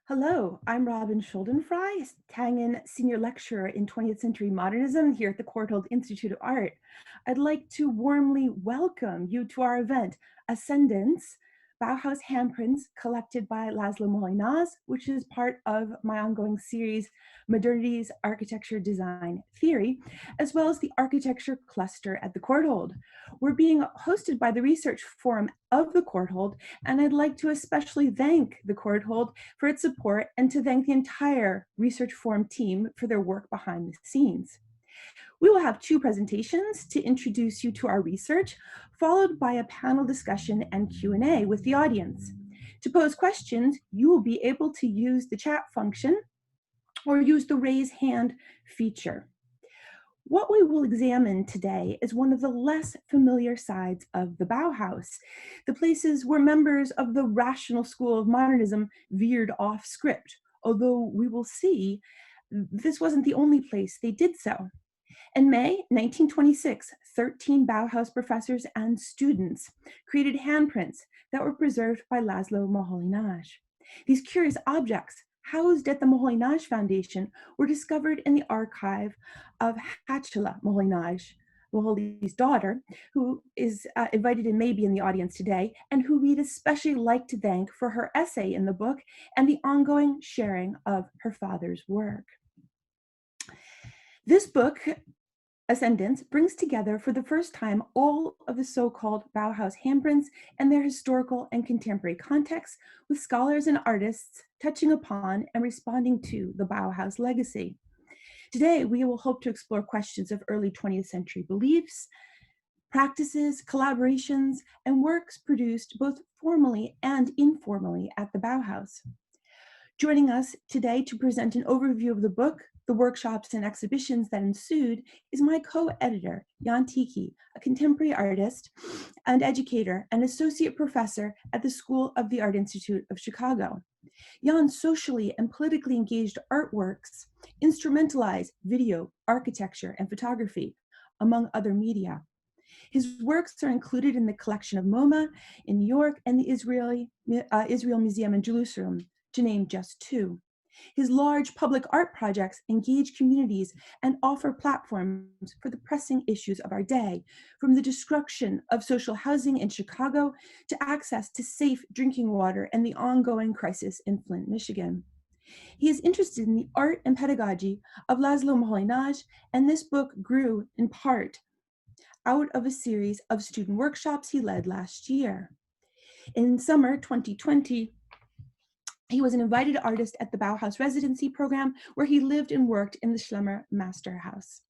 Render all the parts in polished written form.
Hello, I'm Robin Schuldenfrei, Tangen Senior Lecturer in 20th Century Modernism here at the Courtauld Institute of Art. I'd like to warmly welcome you to our event, Ascendants, Bauhaus Handprints Collected by László Moholy-Nagy, which is part of my ongoing series, Modernity's Architecture Design Theory, as well as the Architecture Cluster at the Courtauld. We're being hosted by the Research Forum of the Courtauld, and I'd like to especially thank the Courtauld for its support and to thank the entire Research Forum team for their work behind the scenes. We will have two presentations to introduce you to our research, followed by a panel discussion and Q&A with the audience. To pose questions, you will be able to use the chat function or use the raise hand feature. What we will examine today is one of the less familiar sides of the Bauhaus, the places where members of the rational school of modernism veered off script, although we will see this wasn't the only place they did so. In May 1926, 13 Bauhaus professors and students created handprints that were preserved by László Moholy-Nagy. These curious objects, housed at the Moholy-Nagy Foundation, were discovered in the archive of Háchala Moholy-Nagy, Moholy's daughter, who is invited and may be in the audience today, and who we'd especially like to thank for her essay in the book and the ongoing sharing of her father's work. This book, Ascendants, brings together for the first time all of the so-called Bauhaus handprints and their historical and contemporary contexts, with scholars and artists touching upon and responding to the Bauhaus legacy. Today, we will hope to explore questions of early 20th century beliefs, practices, collaborations, and works produced both formally and informally at the Bauhaus. Joining us today to present an overview of the book, the workshops and exhibitions that ensued, is my co-editor, Jan Tichy, a contemporary artist and educator and associate professor at the School of the Art Institute of Chicago. Jan's socially and politically engaged artworks instrumentalize video, architecture, and photography, among other media. His works are included in the collection of MoMA in New York and the Israel Museum in Jerusalem, to name just two. His large public art projects engage communities and offer platforms for the pressing issues of our day, from the destruction of social housing in Chicago to access to safe drinking water and the ongoing crisis in Flint, Michigan. He is interested in the art and pedagogy of László Moholy-Nagy, and this book grew in part out of a series of student workshops he led last year. In summer 2020, he was an invited artist at the Bauhaus residency program, where he lived and worked in the Schlemmer Master House.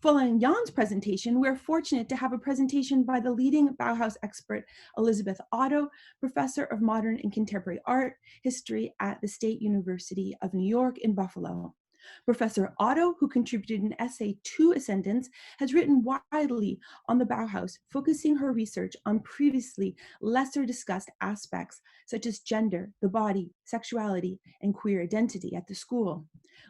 Following Jan's presentation, we're fortunate to have a presentation by the leading Bauhaus expert, Elizabeth Otto, professor of modern and contemporary art history at the State University of New York in Buffalo. Professor Otto, who contributed an essay to Ascendants, has written widely on the Bauhaus, focusing her research on previously lesser discussed aspects such as gender, the body, sexuality, and queer identity at the school.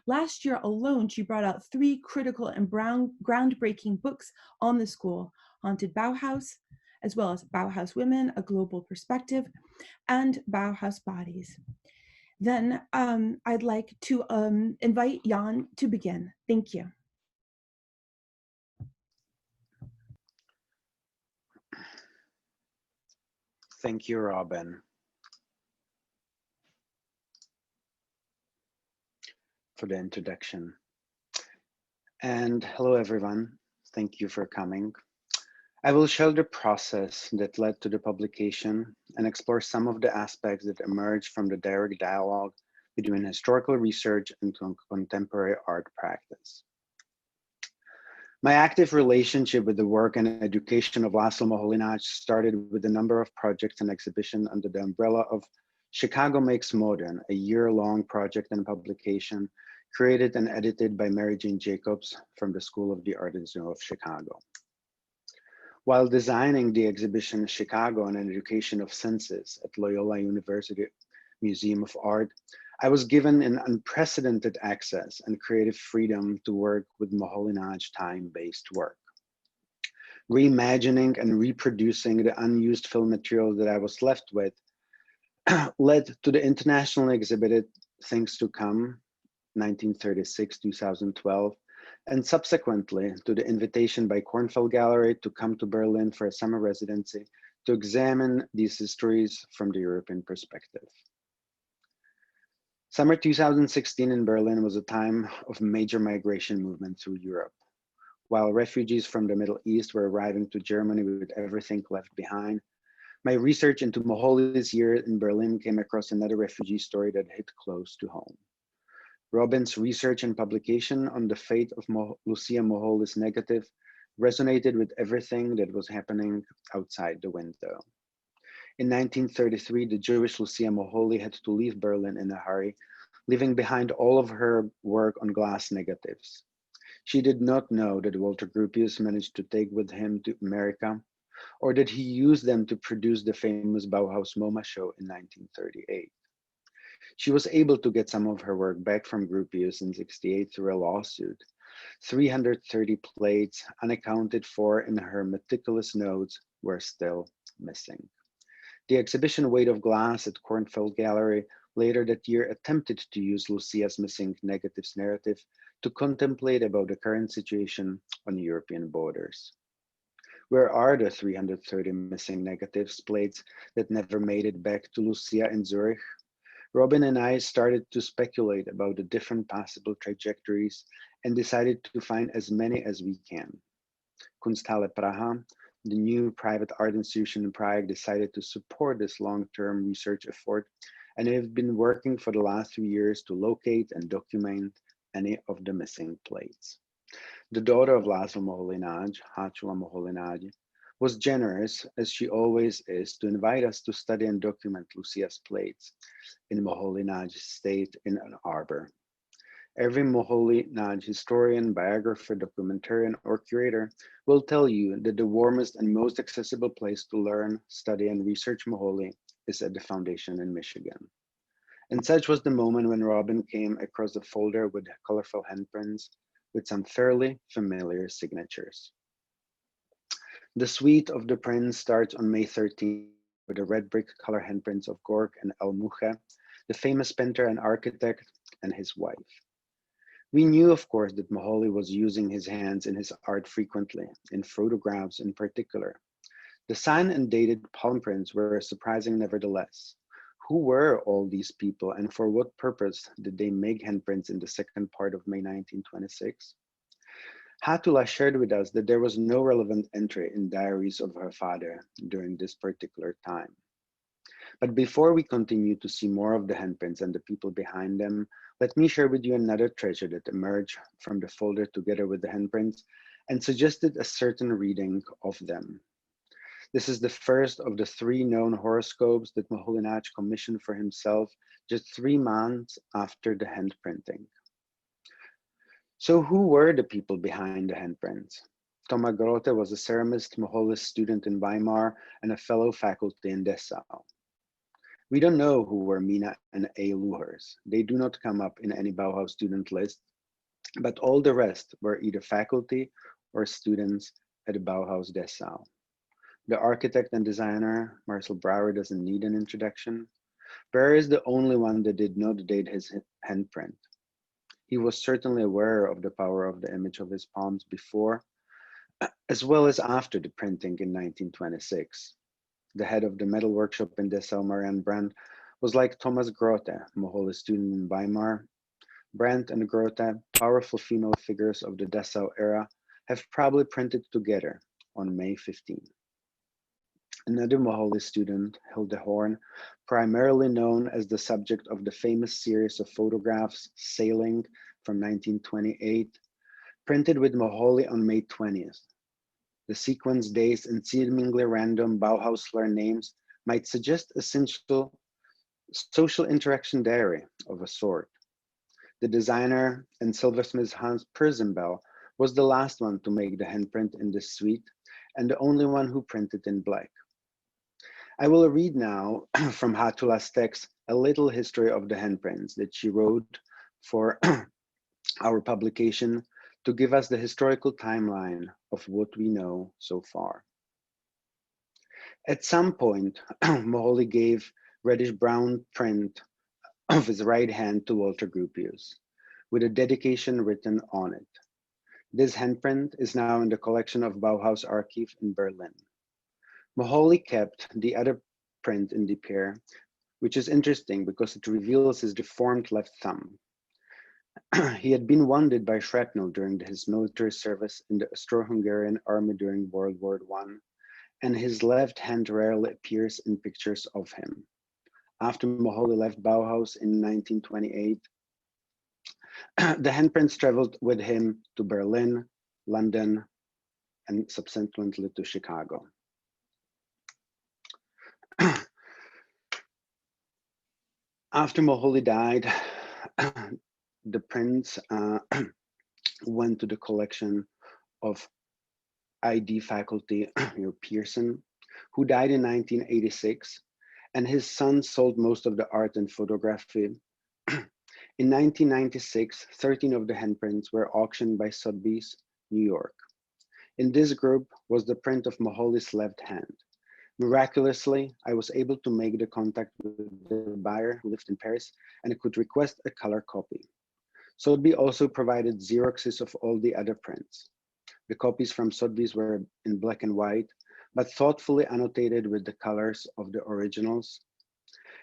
Last year alone, she brought out 3 critical and groundbreaking books on the school: Haunted Bauhaus, as well as Bauhaus Women, A Global Perspective, and Bauhaus Bodies. Then I'd like to invite Jan to begin. Thank you. Thank you, Robin, for the introduction. And hello, everyone. Thank you for coming. I will show the process that led to the publication and explore some of the aspects that emerged from the direct dialogue between historical research and contemporary art practice. My active relationship with the work and education of László Moholy-Nagy started with a number of projects and exhibitions under the umbrella of Chicago Makes Modern, a year-long project and publication created and edited by Mary Jane Jacobs from the School of the Art Institute of Chicago. While designing the exhibition Chicago, an Education of Senses at Loyola University Museum of Art, I was given an unprecedented access and creative freedom to work with Moholy-Nagy time-based work. Reimagining and reproducing the unused film material that I was left with led to the internationally exhibited Things to Come, 1936-2012, and subsequently to the invitation by Kornfeld Gallery to come to Berlin for a summer residency to examine these histories from the European perspective. Summer 2016 in Berlin was a time of major migration movement through Europe. While refugees from the Middle East were arriving to Germany with everything left behind, my research into Moholy's year in Berlin came across another refugee story that hit close to home. Robin's research and publication on the fate of Lucia Moholy's negative resonated with everything that was happening outside the window. In 1933, the Jewish Lucia Moholy had to leave Berlin in a hurry, leaving behind all of her work on glass negatives. She did not know that Walter Gropius managed to take with him to America, or that he used them to produce the famous Bauhaus MoMA show in 1938. She was able to get some of her work back from Gropius in '68 through a lawsuit. 330 plates, unaccounted for in her meticulous notes, were still missing. The exhibition Weight of Glass at Kornfeld Gallery later that year attempted to use Lucia's missing negatives narrative to contemplate about the current situation on European borders. Where are the 330 missing negatives plates that never made it back to Lucia in Zurich? Robin and I started to speculate about the different possible trajectories and decided to find as many as we can. Kunsthalle Praha, the new private art institution in Prague, decided to support this long-term research effort, and have been working for the last 3 years to locate and document any of the missing plates. The daughter of László Moholy-Nagy, Gertrude Moholy-Nagy, was generous, as she always is, to invite us to study and document Lucia's plates in Moholy-Nagy's estate in Ann Arbor. Every Moholy-Nagy historian, biographer, documentarian, or curator will tell you that the warmest and most accessible place to learn, study, and research Moholy is at the Foundation in Michigan. And such was the moment when Robin came across a folder with colorful handprints with some fairly familiar signatures. The suite of the prints starts on May 13th with the red brick color handprints of Gork and El Muche, the famous painter and architect, and his wife. We knew, of course, that Moholy was using his hands in his art frequently, in photographs in particular. The signed and dated palm prints were surprising nevertheless. Who were all these people, and for what purpose did they make handprints in the second part of May 1926? Hatula shared with us that there was no relevant entry in diaries of her father during this particular time. But before we continue to see more of the handprints and the people behind them, let me share with you another treasure that emerged from the folder together with the handprints and suggested a certain reading of them. This is the first of the 3 known horoscopes that Moholy-Nagy commissioned for himself just 3 months after the handprinting. So who were the people behind the handprints? Thomas Grote was a ceramist, Moholy's student in Weimar, and a fellow faculty in Dessau. We don't know who were Mina and A. Luhers. They do not come up in any Bauhaus student list, but all the rest were either faculty or students at the Bauhaus Dessau. The architect and designer, Marcel Brauer, doesn't need an introduction. Brauer is the only one that did not date his handprint. He was certainly aware of the power of the image of his palms before, as well as after the printing in 1926. The head of the metal workshop in Dessau, Marianne Brandt, was like Thomas Grote, Moholy's student in Weimar. Brandt and Grote, powerful female figures of the Dessau era, have probably printed together on May 15. Another Moholy student, Hilde Horn, primarily known as the subject of the famous series of photographs, Sailing, from 1928, printed with Moholy on May 20th. The sequence days and seemingly random Bauhausler names might suggest a social interaction diary of a sort. The designer and silversmith Hans Persenbell was the last one to make the handprint in this suite and the only one who printed in black. I will read now from Hatula's text a little history of the handprints that she wrote for our publication to give us the historical timeline of what we know so far. At some point, Moholy gave reddish-brown print of his right hand to Walter Gropius, with a dedication written on it. This handprint is now in the collection of Bauhaus Archive in Berlin. Moholy kept the other print in the pair, which is interesting because it reveals his deformed left thumb. He had been wounded by shrapnel during his military service in the Austro-Hungarian army during World War I, and his left hand rarely appears in pictures of him. After Moholy left Bauhaus in 1928, the handprints traveled with him to Berlin, London, and subsequently to Chicago. After Moholy died, the prints went to the collection of ID faculty Pearson, who died in 1986, and his son sold most of the art and photography. In 1996, 13 of the handprints were auctioned by Sotheby's, New York. In this group was the print of Moholy's left hand. Miraculously, I was able to make the contact with the buyer who lived in Paris and could request a color copy. Sotheby also provided Xeroxes of all the other prints. The copies from Sotheby's were in black and white, but thoughtfully annotated with the colors of the originals.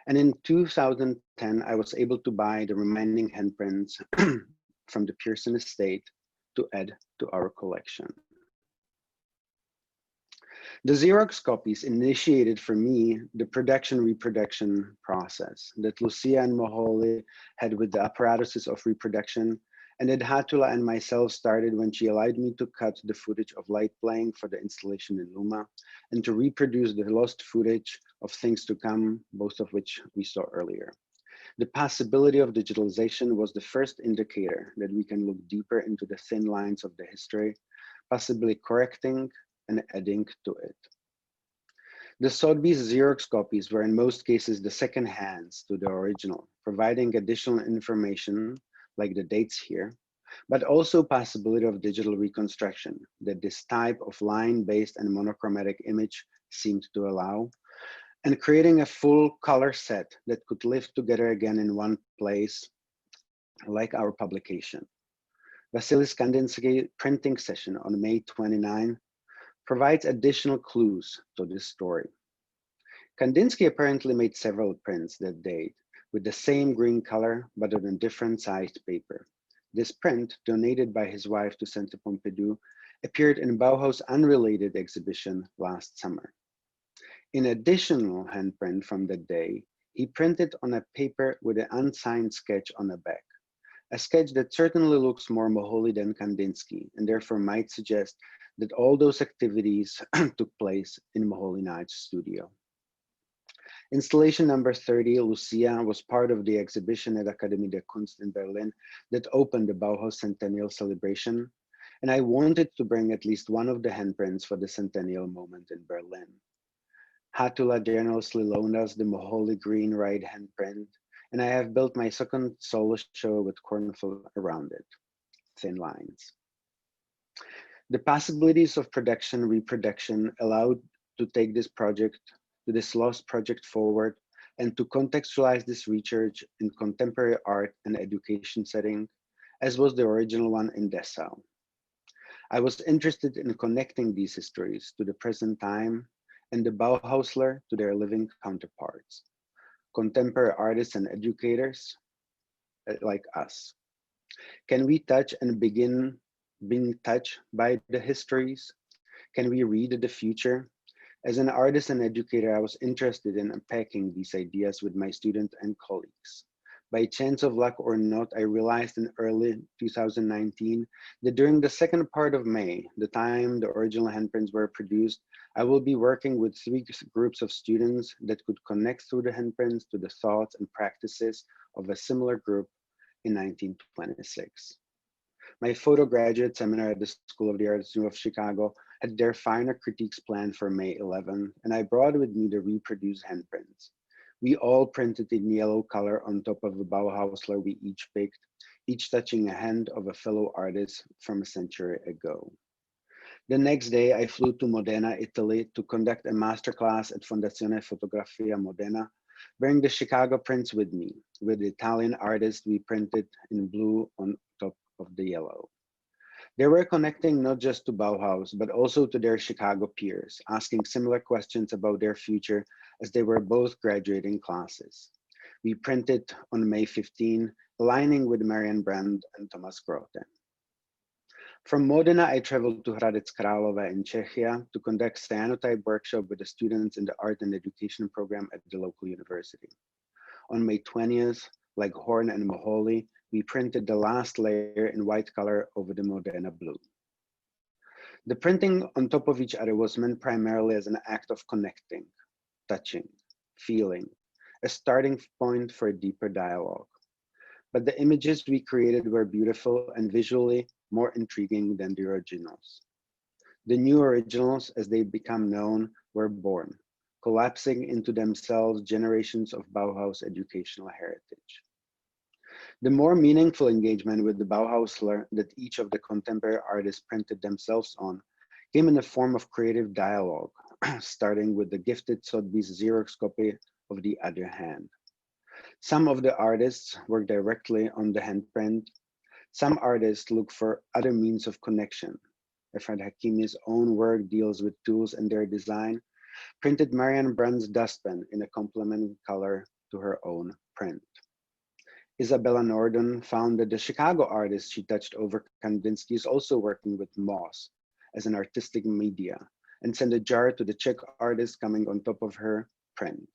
And in 2010, I was able to buy the remaining handprints from the Pearson estate to add to our collection. The Xerox copies initiated for me the production-reproduction process that Lucia and Moholy had with the apparatuses of reproduction, and that Hatula and myself started when she allowed me to cut the footage of light playing for the installation in Luma, and to reproduce the lost footage of things to come, both of which we saw earlier. The possibility of digitalization was the first indicator that we can look deeper into the thin lines of the history, possibly correcting and adding to it. The Sotheby's Xerox copies were in most cases the second hands to the original, providing additional information like the dates here, but also possibility of digital reconstruction that this type of line-based and monochromatic image seemed to allow, and creating a full color set that could live together again in one place, like our publication. Vasilis Kandinsky printing session on May 29 provides additional clues to this story. Kandinsky apparently made several prints that date with the same green color, but on a different sized paper. This print, donated by his wife to Centre Pompidou, appeared in Bauhaus' unrelated exhibition last summer. In additional handprint from that day, he printed on a paper with an unsigned sketch on the back, a sketch that certainly looks more Moholy than Kandinsky, and therefore might suggest that all those activities took place in Moholy-Nagy's studio. Installation number 30, Lucia, was part of the exhibition at Akademie der Kunst in Berlin that opened the Bauhaus Centennial celebration, and I wanted to bring at least one of the handprints for the centennial moment in Berlin. Hatula generously loaned us the Moholy green right handprint, and I have built my second solo show with cornfield around it, thin lines. The possibilities of production, reproduction allowed to take this lost project forward and to contextualize this research in contemporary art and education setting, as was the original one in Dessau. I was interested in connecting these histories to the present time and the Bauhausler to their living counterparts, contemporary artists and educators like us. Can we touch and begin being touched by the histories? Can we read the future? As an artist and educator, I was interested in unpacking these ideas with my students and colleagues. By chance of luck or not, I realized in early 2019 that during the second part of May, the time the original handprints were produced, I will be working with 3 groups of students that could connect through the handprints to the thoughts and practices of a similar group in 1926. My photo graduate seminar at the School of the Arts of Chicago had their final critiques planned for May 11, and I brought with me the reproduced handprints. We all printed in yellow color on top of a Bauhausler we each picked, each touching a hand of a fellow artist from a century ago. The next day, I flew to Modena, Italy to conduct a masterclass at Fondazione Fotografia Modena Bring the Chicago prints with me. With the Italian artist, we printed in blue on top of the yellow. They were connecting not just to Bauhaus, but also to their Chicago peers, asking similar questions about their future as they were both graduating classes. We printed on May 15, aligning with Marian Brand and Thomas Grote. From Modena, I traveled to Hradec Králové in Czechia to conduct cyanotype workshop with the students in the art and education program at the local university. On May 20th, like Horn and Moholy, we printed the last layer in white color over the Modena blue. The printing on top of each other was meant primarily as an act of connecting, touching, feeling, a starting point for a deeper dialogue. But the images we created were beautiful and visually more intriguing than the originals. The new originals, as they become known, were born, collapsing into themselves generations of Bauhaus educational heritage. The more meaningful engagement with the Bauhaus that each of the contemporary artists printed themselves on came in the form of creative dialogue, starting with the gifted Sotheby's Xerox copy of The Other Hand. Some of the artists worked directly on the handprint. Some artists look for other means of connection. Efrat Hakimi's own work deals with tools and their design, printed Marian Brand's dustpan in a complementing color to her own print. Isabella Nordon found that the Chicago artist she touched over Kandinsky is also working with moss as an artistic media and sent a jar to the Czech artist coming on top of her print.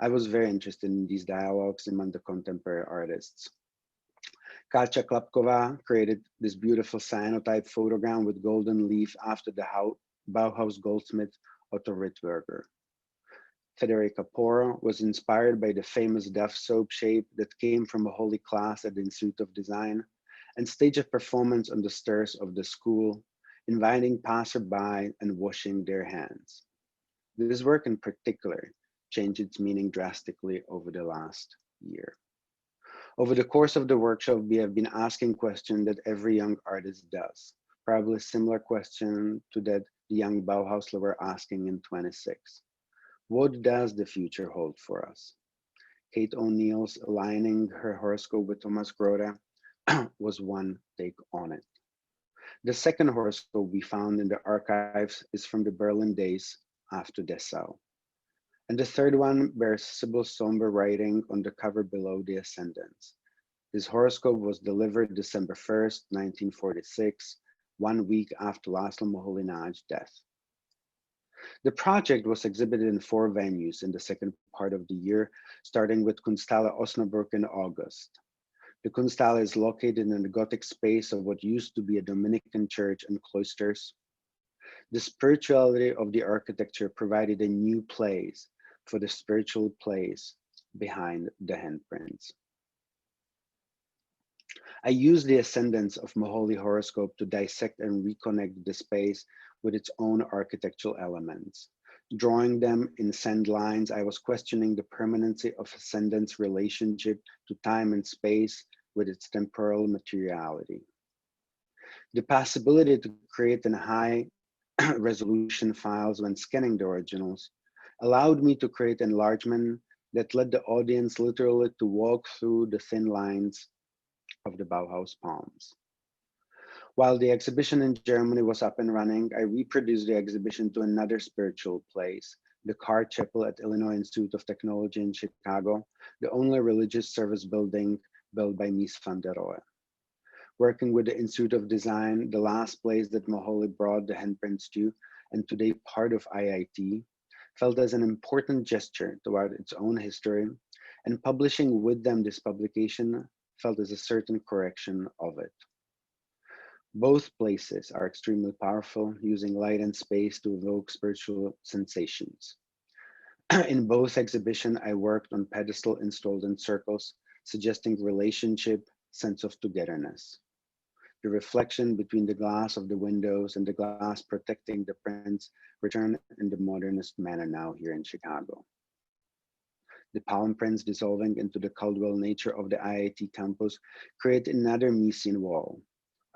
I was very interested in these dialogues among the contemporary artists. Katja Klapkova created this beautiful cyanotype photogram with golden leaf after the Bauhaus goldsmith Otto Rittberger. Federica Poro was inspired by the famous Dove soap shape that came from a holy class at the Institute of Design and staged a performance on the stairs of the school, inviting passerby and washing their hands. This work in particular changed its meaning drastically over the last year. Over the course of the workshop, we have been asking questions that every young artist does, probably a similar question to that the young Bauhausler were asking in 26. What does the future hold for us? Kate O'Neill's aligning her horoscope with Thomas Grote was one take on it. The second horoscope we found in the archives is from the Berlin days after Dessau. And the third one bears Sybil's somber writing on the cover below the Ascendants. This horoscope was delivered December 1st, 1946, 1 week after László Moholy-Nagy's death. The project was exhibited in 4 venues in the second part of the year, starting with Kunsthalle Osnabrück in August. The Kunsthalle is located in the Gothic space of what used to be a Dominican church and cloisters. The spirituality of the architecture provided a new place for the spiritual place behind the handprints. I used the Ascendants of Moholy horoscope to dissect and reconnect the space with its own architectural elements. Drawing them in sand lines, I was questioning the permanency of Ascendants' relationship to time and space with its temporal materiality. The possibility to create in high resolution files when scanning the originals allowed me to create enlargement that led the audience literally to walk through the thin lines of the Bauhaus palms. While the exhibition in Germany was up and running, I reproduced the exhibition to another spiritual place, the Carr Chapel at Illinois Institute of Technology in Chicago, the only religious service building built by Mies van der Rohe. Working with the Institute of Design, the last place that Moholy brought the handprints to, and today part of IIT, felt as an important gesture toward its own history, and publishing with them this publication felt as a certain correction of it. Both places are extremely powerful, using light and space to evoke spiritual sensations. In both exhibitions, I worked on pedestal installed in circles, suggesting relationship, sense of togetherness. The reflection between the glass of the windows and the glass protecting the prints return in the modernist manner now here in Chicago. The palm prints dissolving into the Caldwell nature of the IIT campus create another Miesian wall.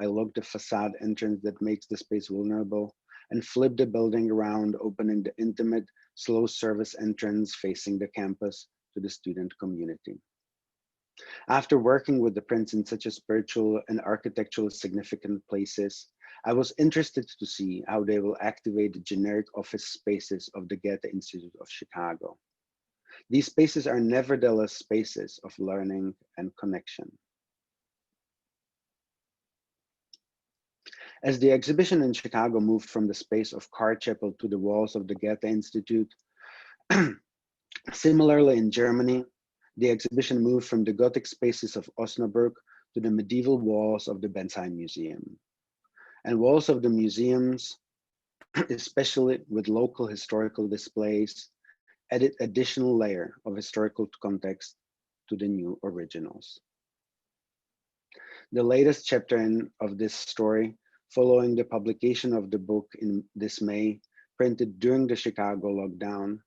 I locked the facade entrance that makes the space vulnerable and flipped the building around, opening the intimate, slow service entrance facing the campus to the student community. After working with the prints in such a spiritual and architecturally significant places, I was interested to see how they will activate the generic office spaces of the Goethe Institute of Chicago. These spaces are nevertheless spaces of learning and connection. As the exhibition in Chicago moved from the space of Card Chapel to the walls of the Goethe Institute, similarly in Germany, the exhibition moved from the Gothic spaces of Osnabrück to the medieval walls of the Bensheim Museum. And walls of the museums, especially with local historical displays, added additional layer of historical context to the new originals. The latest chapter of this story, following the publication of the book in this May, printed during the Chicago lockdown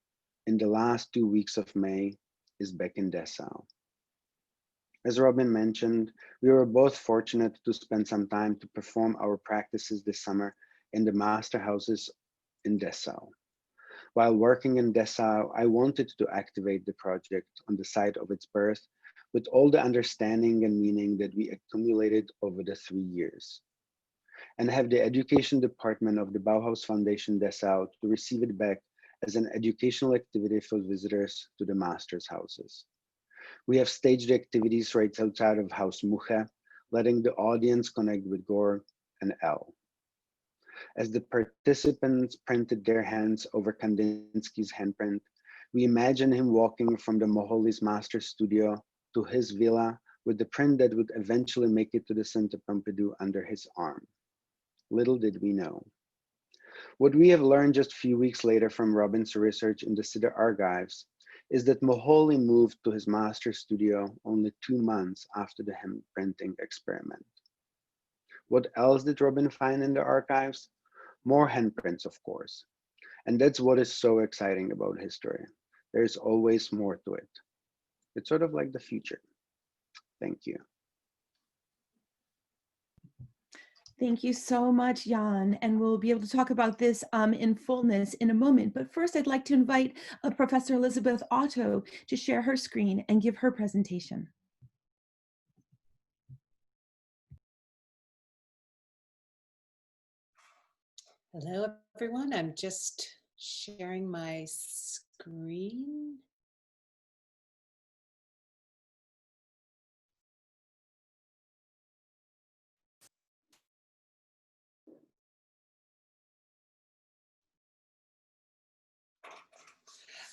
in the last 2 weeks of May, is back in Dessau. As Robin mentioned, we were both fortunate to spend some time to perform our practices this summer in the master houses in Dessau. While working in Dessau, I wanted to activate the project on the site of its birth with all the understanding and meaning that we accumulated over the 3 years, and have the education department of the Bauhaus Foundation Dessau to receive it back as an educational activity for visitors to the master's houses. We have staged the activities right outside of Haus Muche, letting the audience connect with Gore and Elle. As the participants printed their hands over Kandinsky's handprint, we imagine him walking from the Moholy's master studio to his villa with the print that would eventually make it to the Centre Pompidou under his arm. Little did we know. What we have learned just a few weeks later from Robin's research in the city archives is that Moholy moved to his master studio only 2 months after the handprinting experiment. What else did Robin find in the archives? More handprints, of course. And that's what is so exciting about history. There's always more to it. It's sort of like the future. Thank you. Thank you so much, Jan. And we'll be able to talk about this in fullness in a moment. But first, I'd like to invite Professor Elizabeth Otto to share her screen and give her presentation. Hello, everyone. I'm just sharing my screen.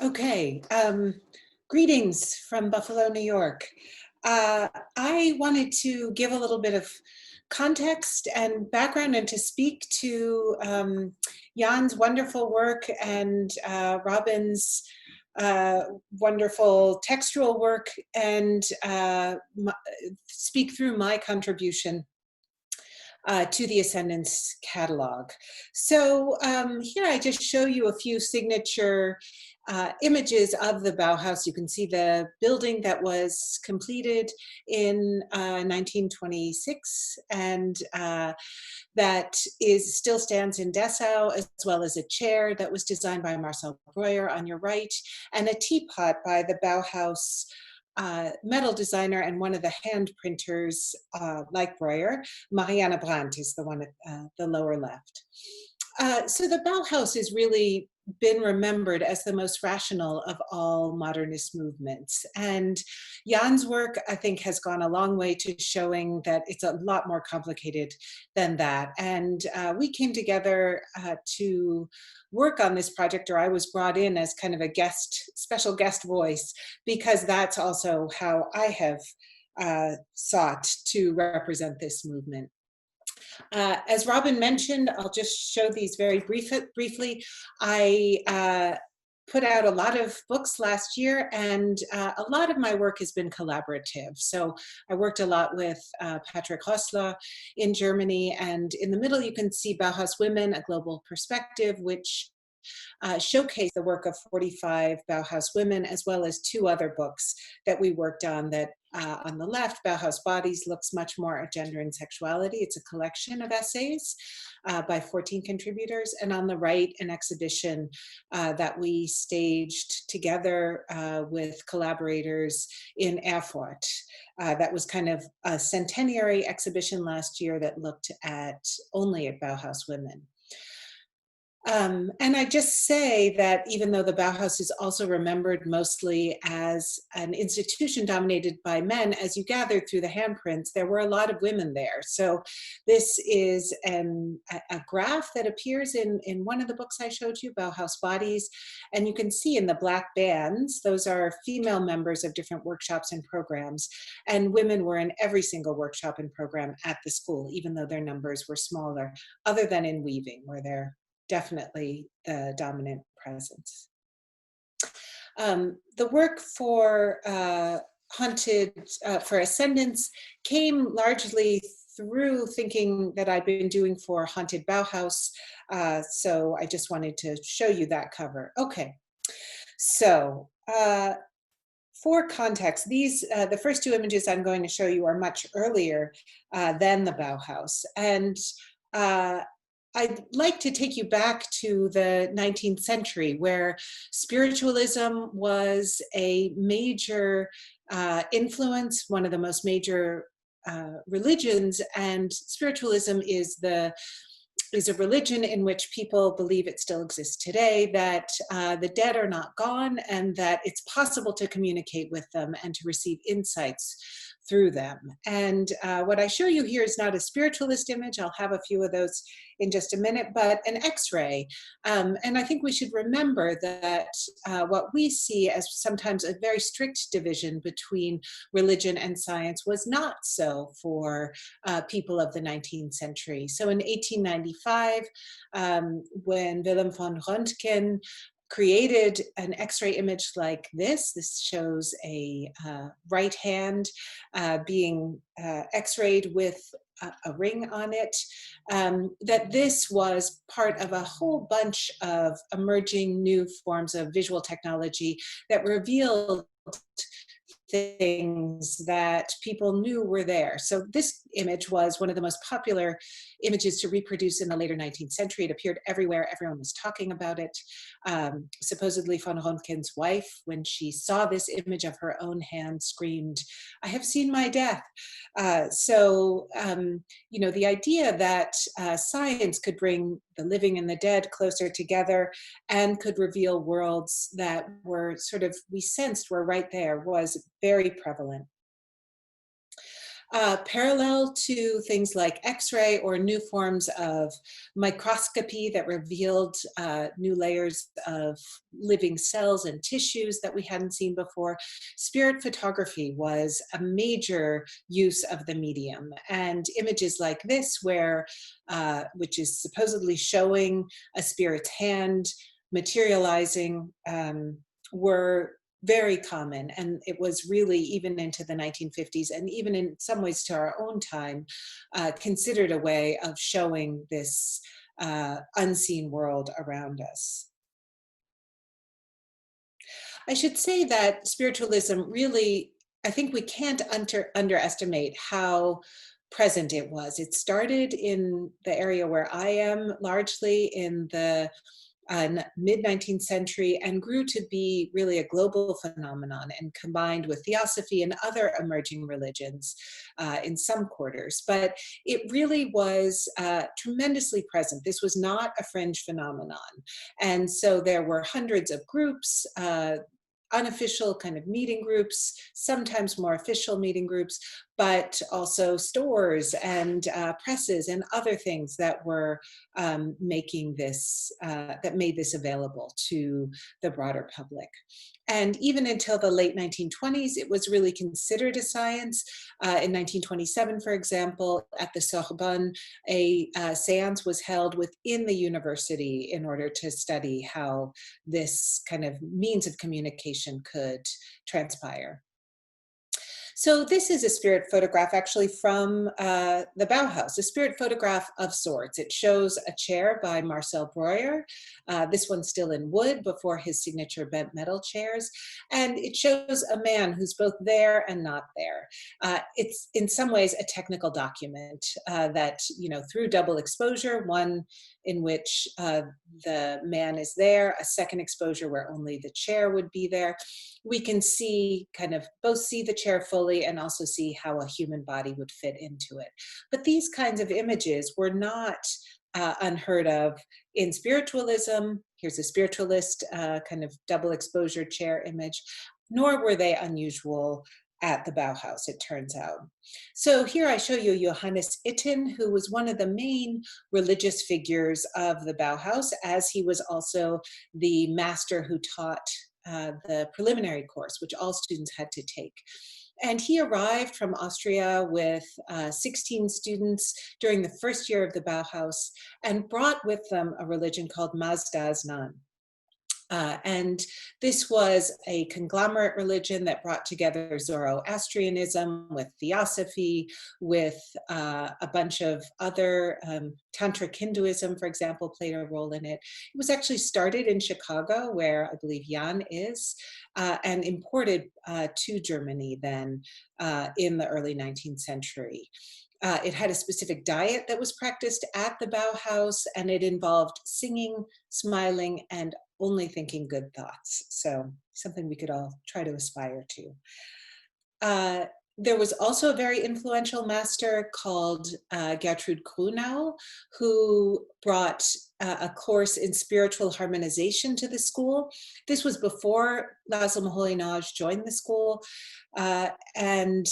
Okay, greetings from Buffalo, New York. I wanted to give a little bit of context and background and to speak to Jan's wonderful work and Robin's wonderful textual work and speak through my contribution to the Ascendants catalog. So here I just show you a few signature images of the Bauhaus. You can see the building that was completed in 1926 and that still stands in Dessau, as well as a chair that was designed by Marcel Breuer on your right, and a teapot by the Bauhaus metal designer and one of the hand printers, like Breuer. Marianne Brandt is the one at the lower left. So the Bauhaus has really been remembered as the most rational of all modernist movements. And Jan's work, I think, has gone a long way to showing that it's a lot more complicated than that. And we came together to work on this project, or I was brought in as kind of a special guest voice, because that's also how I have sought to represent this movement. As Robin mentioned, I'll just show these very briefly. I put out a lot of books last year, and a lot of my work has been collaborative. So I worked a lot with Patrick Rossler in Germany, and in the middle you can see Bauhaus Women, A Global Perspective, which showcase the work of 45 Bauhaus women, as well as 2 other books that we worked on that on the left, Bauhaus Bodies, looks much more at gender and sexuality. It's a collection of essays by 14 contributors. And on the right, an exhibition that we staged together with collaborators in Erfurt. That was kind of a centenary exhibition last year that looked at only at Bauhaus women. And I just say that even though the Bauhaus is also remembered mostly as an institution dominated by men, as you gathered through the handprints, there were a lot of women there. So this is a graph that appears in one of the books I showed you, Bauhaus Bodies. And you can see in the black bands, those are female members of different workshops and programs. And women were in every single workshop and program at the school, even though their numbers were smaller, other than in weaving, where they're definitely the dominant presence. The work for for Ascendants came largely through thinking that I'd been doing for Haunted Bauhaus. So I just wanted to show you that cover. Okay, so for context, these the first 2 images I'm going to show you are much earlier than the Bauhaus. And I'd like to take you back to the 19th century, where spiritualism was a major influence, one of the most major religions, and spiritualism is a religion in which people believe it still exists today, that the dead are not gone, and that it's possible to communicate with them and to receive insights through them. And what I show you here is not a spiritualist image. I'll have a few of those in just a minute, but an X-ray. And I think we should remember that what we see as sometimes a very strict division between religion and science was not so for people of the 19th century. So in 1895, when Wilhelm von Röntgen created an X-ray image like this. This shows a right hand being X-rayed with a ring on it, that this was part of a whole bunch of emerging new forms of visual technology that revealed things that people knew were there. So this image was one of the most popular images to reproduce in the later 19th century. It appeared everywhere. Everyone was talking about it. Supposedly von Röntgen's wife, when she saw this image of her own hand, screamed, "I have seen my death." You know, the idea that science could bring the living and the dead closer together and could reveal worlds that were sort of, we sensed were right there, was very prevalent. Parallel to things like X-ray or new forms of microscopy that revealed new layers of living cells and tissues that we hadn't seen before, spirit photography was a major use of the medium. And images like this, which is supposedly showing a spirit's hand materializing, were very common, and it was really, even into the 1950s, and even in some ways to our own time, considered a way of showing this unseen world around us. I should say that spiritualism really, I think we can't underestimate how present it was. It started in the area where I am, largely in the mid-19th century, and grew to be really a global phenomenon, and combined with theosophy and other emerging religions in some quarters. But it really was tremendously present. This was not a fringe phenomenon. And so there were hundreds of groups, unofficial kind of meeting groups, sometimes more official meeting groups, but also stores and presses and other things that were making this, that made this available to the broader public. And even until the late 1920s, it was really considered a science. In 1927, for example, at the Sorbonne, a seance was held within the university in order to study how this kind of means of communication could transpire. So So this is a spirit photograph actually from the Bauhaus, a spirit photograph of sorts. It shows a chair by Marcel Breuer. This one's still in wood before his signature bent metal chairs. And it shows a man who's both there and not there. It's in some ways a technical document that, through double exposure, one in which the man is there, a second exposure where only the chair would be there, we can see both see the chair fully and also see how a human body would fit into it. But these kinds of images were not unheard of in spiritualism. Here's a spiritualist kind of double exposure chair image, nor were they unusual at the Bauhaus, it turns out. So here I show you Johannes Itan, who was one of the main religious figures of the Bauhaus, as he was also the master who taught the preliminary course, which all students had to take. And he arrived from Austria with 16 students during the first year of the Bauhaus and brought with them a religion called Mazda-Znan. And this was a conglomerate religion that brought together Zoroastrianism with Theosophy, with a bunch of other, Tantric Hinduism, for example, played a role in it. It was actually started in Chicago, where I believe Jan is, and imported to Germany then in the early 19th century. It had a specific diet that was practiced at the Bauhaus, and it involved singing, smiling, and only thinking good thoughts. So something we could all try to aspire to. There was also a very influential master called Gertrude Kunal, who brought a course in spiritual harmonization to the school. This was before László Moholy-Nagy joined the school, and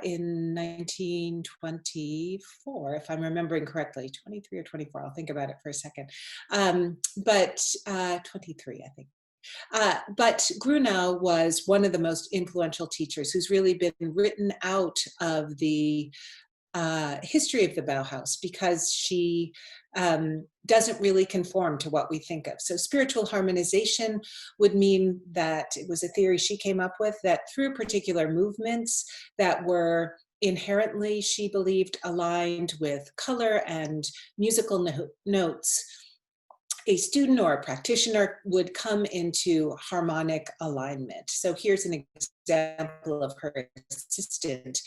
in 1924, if I'm remembering correctly, 23 or 24, I'll think about it for a second, but 23, I think. But Grunau was one of the most influential teachers who's really been written out of the history of the Bauhaus, because she doesn't really conform to what we think of. So spiritual harmonization would mean that it was a theory she came up with, that through particular movements that were inherently, she believed, aligned with color and musical notes, a student or a practitioner would come into harmonic alignment. So here's an example of her assistant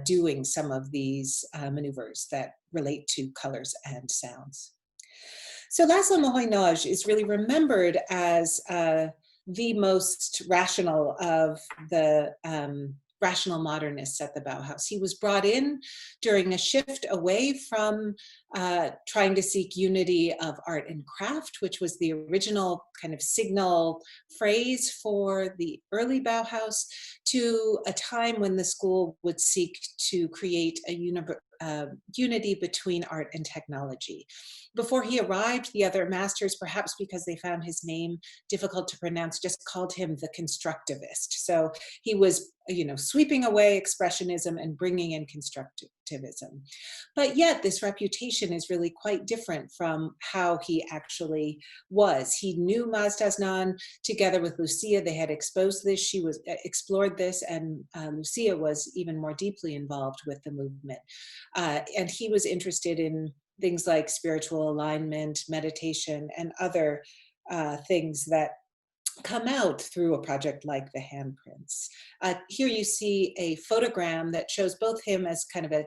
doing some of these maneuvers that relate to colors and sounds. So László Moholy-Nagy is really remembered as the most rational of the rational modernists at the Bauhaus. He was brought in during a shift away from trying to seek unity of art and craft, which was the original kind of signal phrase for the early Bauhaus, to a time when the school would seek to create a unity between art and technology. Before he arrived, the other masters, perhaps because they found his name difficult to pronounce, just called him the constructivist. So he was, sweeping away expressionism and bringing in constructivism. But yet this reputation is really quite different from how he actually was. He knew Mazda-Znan. Together with Lucia, they had exposed this. She was explored this, and Lucia was even more deeply involved with the movement. And he was interested in things like spiritual alignment, meditation, and other things that come out through a project like the handprints. Here you see a photogram that shows both him as kind of a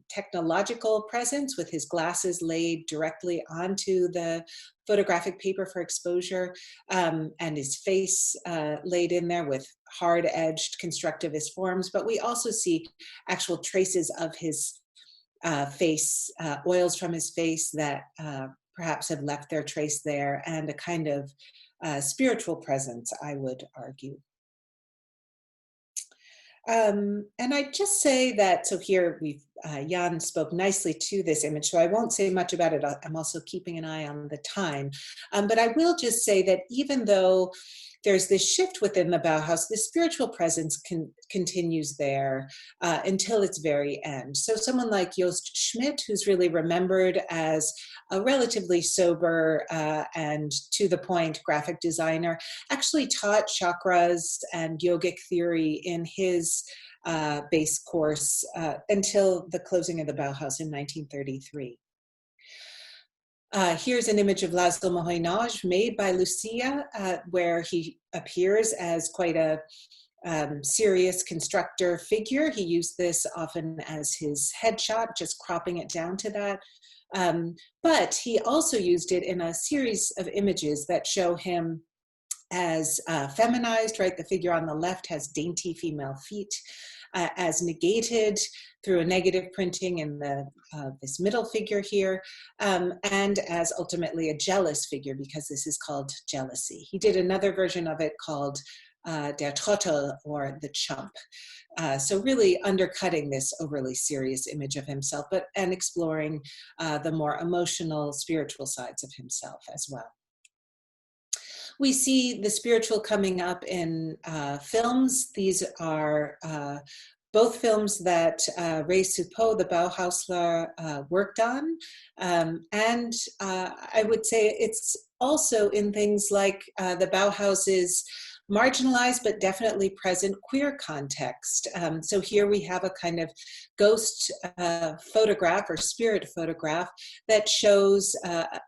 technological presence, with his glasses laid directly onto the photographic paper for exposure, and his face laid in there with hard-edged constructivist forms. But we also see actual traces of his face, oils from his face that perhaps have left their trace there, and a kind of spiritual presence, I would argue. And I'd just say that, so here we've Jan spoke nicely to this image, so I won't say much about it. I'm also keeping an eye on the time. But I will just say that even though there's this shift within the Bauhaus, the spiritual presence continues there until its very end. So someone like Jost Schmidt, who's really remembered as a relatively sober and to the point graphic designer, actually taught chakras and yogic theory in his base course until the closing of the Bauhaus in 1933. Here's an image of László Moholy-Nagy made by Lucia, where he appears as quite a serious constructor figure. He used this often as his headshot, just cropping it down to that. But he also used it in a series of images that show him as feminized, right? The figure on the left has dainty female feet, as negated through a negative printing in this middle figure here, and as ultimately a jealous figure, because this is called jealousy. He did another version of it called Der Trottel, or the chump. So really undercutting this overly serious image of himself, and exploring the more emotional, spiritual sides of himself as well. We see the spiritual coming up in films. These are both films that Ray Suppot, the Bauhausler, worked on. And I would say it's also in things like the Bauhaus's marginalized but definitely present queer context. So here we have a kind of ghost photograph or spirit photograph that shows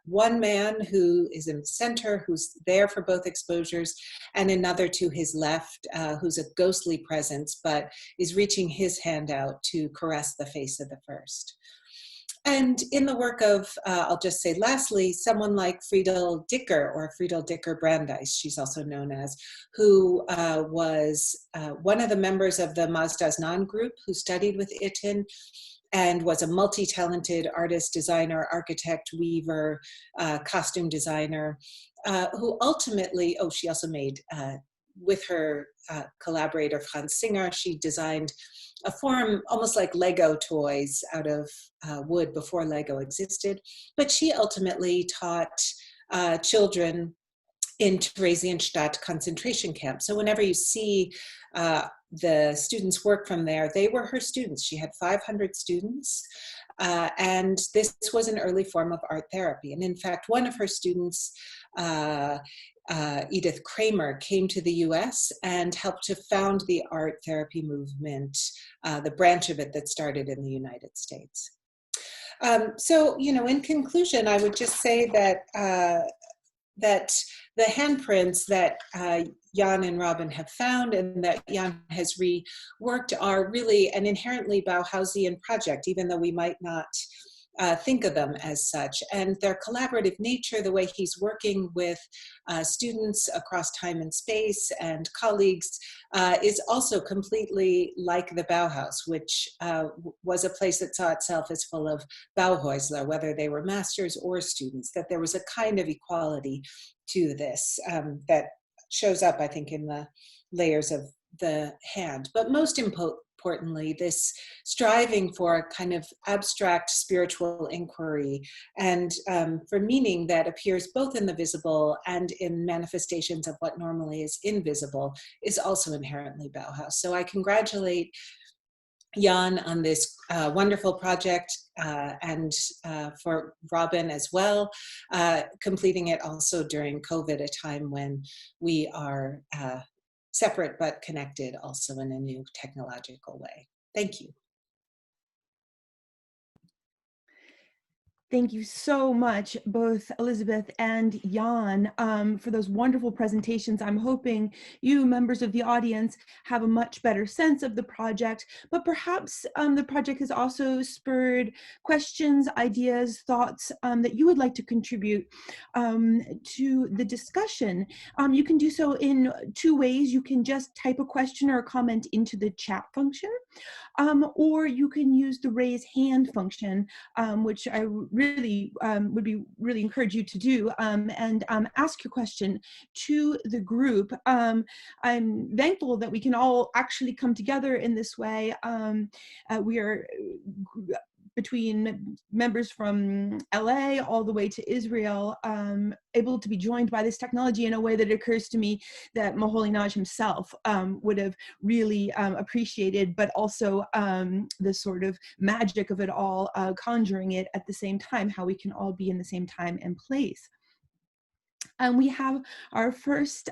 one man who is in the center, who's there for both exposures, and another to his left who's a ghostly presence but is reaching his hand out to caress the face of the first. And in the work of, I'll just say lastly, someone like Friedel Dicker, or Friedel Dicker Brandeis, she's also known as, who was one of the members of the Mazdaznan group who studied with Itan, and was a multi-talented artist, designer, architect, weaver, costume designer, who ultimately, she also made, with her collaborator Franz Singer, she designed a form almost like Lego toys out of wood before Lego existed. But she ultimately taught children in Theresienstadt concentration camp. So whenever you see the students work from there, they were her students. She had 500 students. And this was an early form of art therapy. And in fact, one of her students, Edith Kramer, came to the US and helped to found the art therapy movement, the branch of it that started in the United States. So, in conclusion, I would just say that that the handprints that Jan and Robin have found and that Jan has reworked are really an inherently Bauhausian project, even though we might not think of them as such. And their collaborative nature, the way he's working with students across time and space and colleagues, is also completely like the Bauhaus, which was a place that saw itself as full of Bauhäusler, whether they were masters or students, that there was a kind of equality to this that shows up, I think, in the layers of the hand. But most importantly, this striving for a kind of abstract spiritual inquiry and for meaning that appears both in the visible and in manifestations of what normally is invisible is also inherently Bauhaus. So I congratulate Jan on this wonderful project and for Robin as well, completing it also during COVID, a time when we are separate but connected also in a new technological way. Thank you. Thank you so much, both Elizabeth and Jan, for those wonderful presentations. I'm hoping you, members of the audience, have a much better sense of the project, but perhaps the project has also spurred questions, ideas, thoughts that you would like to contribute to the discussion. You can do so in two ways. You can just type a question or a comment into the chat function, or you can use the raise hand function, which I really would encourage you to do, and ask your question to the group. I'm thankful that we can all actually come together in this way. We are between members from LA all the way to Israel, able to be joined by this technology in a way that occurs to me that Moholy-Nagy himself would have really appreciated, but also the sort of magic of it all, conjuring it at the same time, how we can all be in the same time and place. We have our first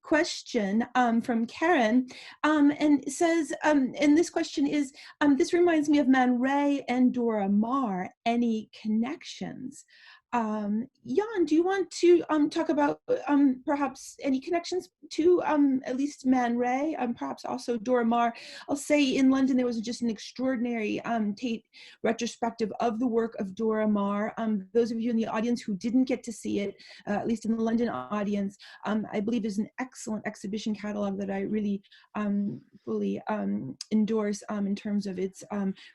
question from Karen, and it says, and this question is, this reminds me of Man Ray and Dora Maar. Any connections? Jan, do you want to talk about perhaps any connections to at least Man Ray, perhaps also Dora Maar? I'll say in London there was just an extraordinary Tate retrospective of the work of Dora Maar. Those of you in the audience who didn't get to see it, at least in the London audience, I believe is an excellent exhibition catalog that I really fully endorse in terms of its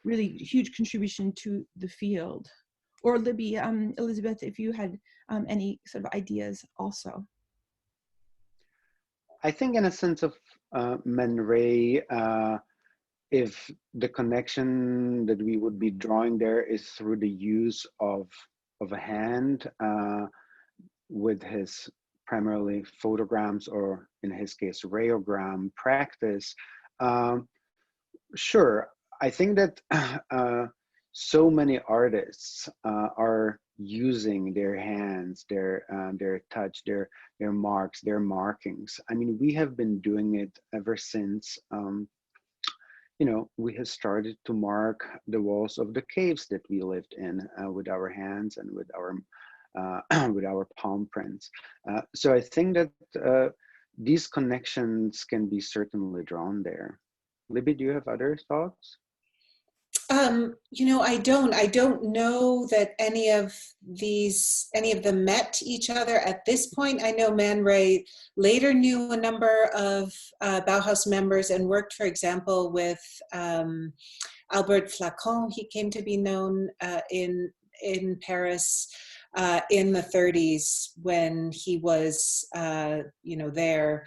really huge contribution to the field. Or Libby, Elizabeth, if you had any sort of ideas also. I think in a sense of Man Ray, if the connection that we would be drawing there is through the use of a hand with his primarily photograms, or in his case, rayogram practice, sure. I think that so many artists are using their hands, their touch, their marks, their markings. I mean, we have been doing it ever since, you know, we have started to mark the walls of the caves that we lived in with our hands and with our palm prints. So I think that these connections can be certainly drawn there. Libby, do you have other thoughts? You know, I don't know that any of them met each other at this point. I know Man Ray later knew a number of Bauhaus members and worked, for example, with Albert Flacon. He came to be known in Paris in the 30s when he was, you know, there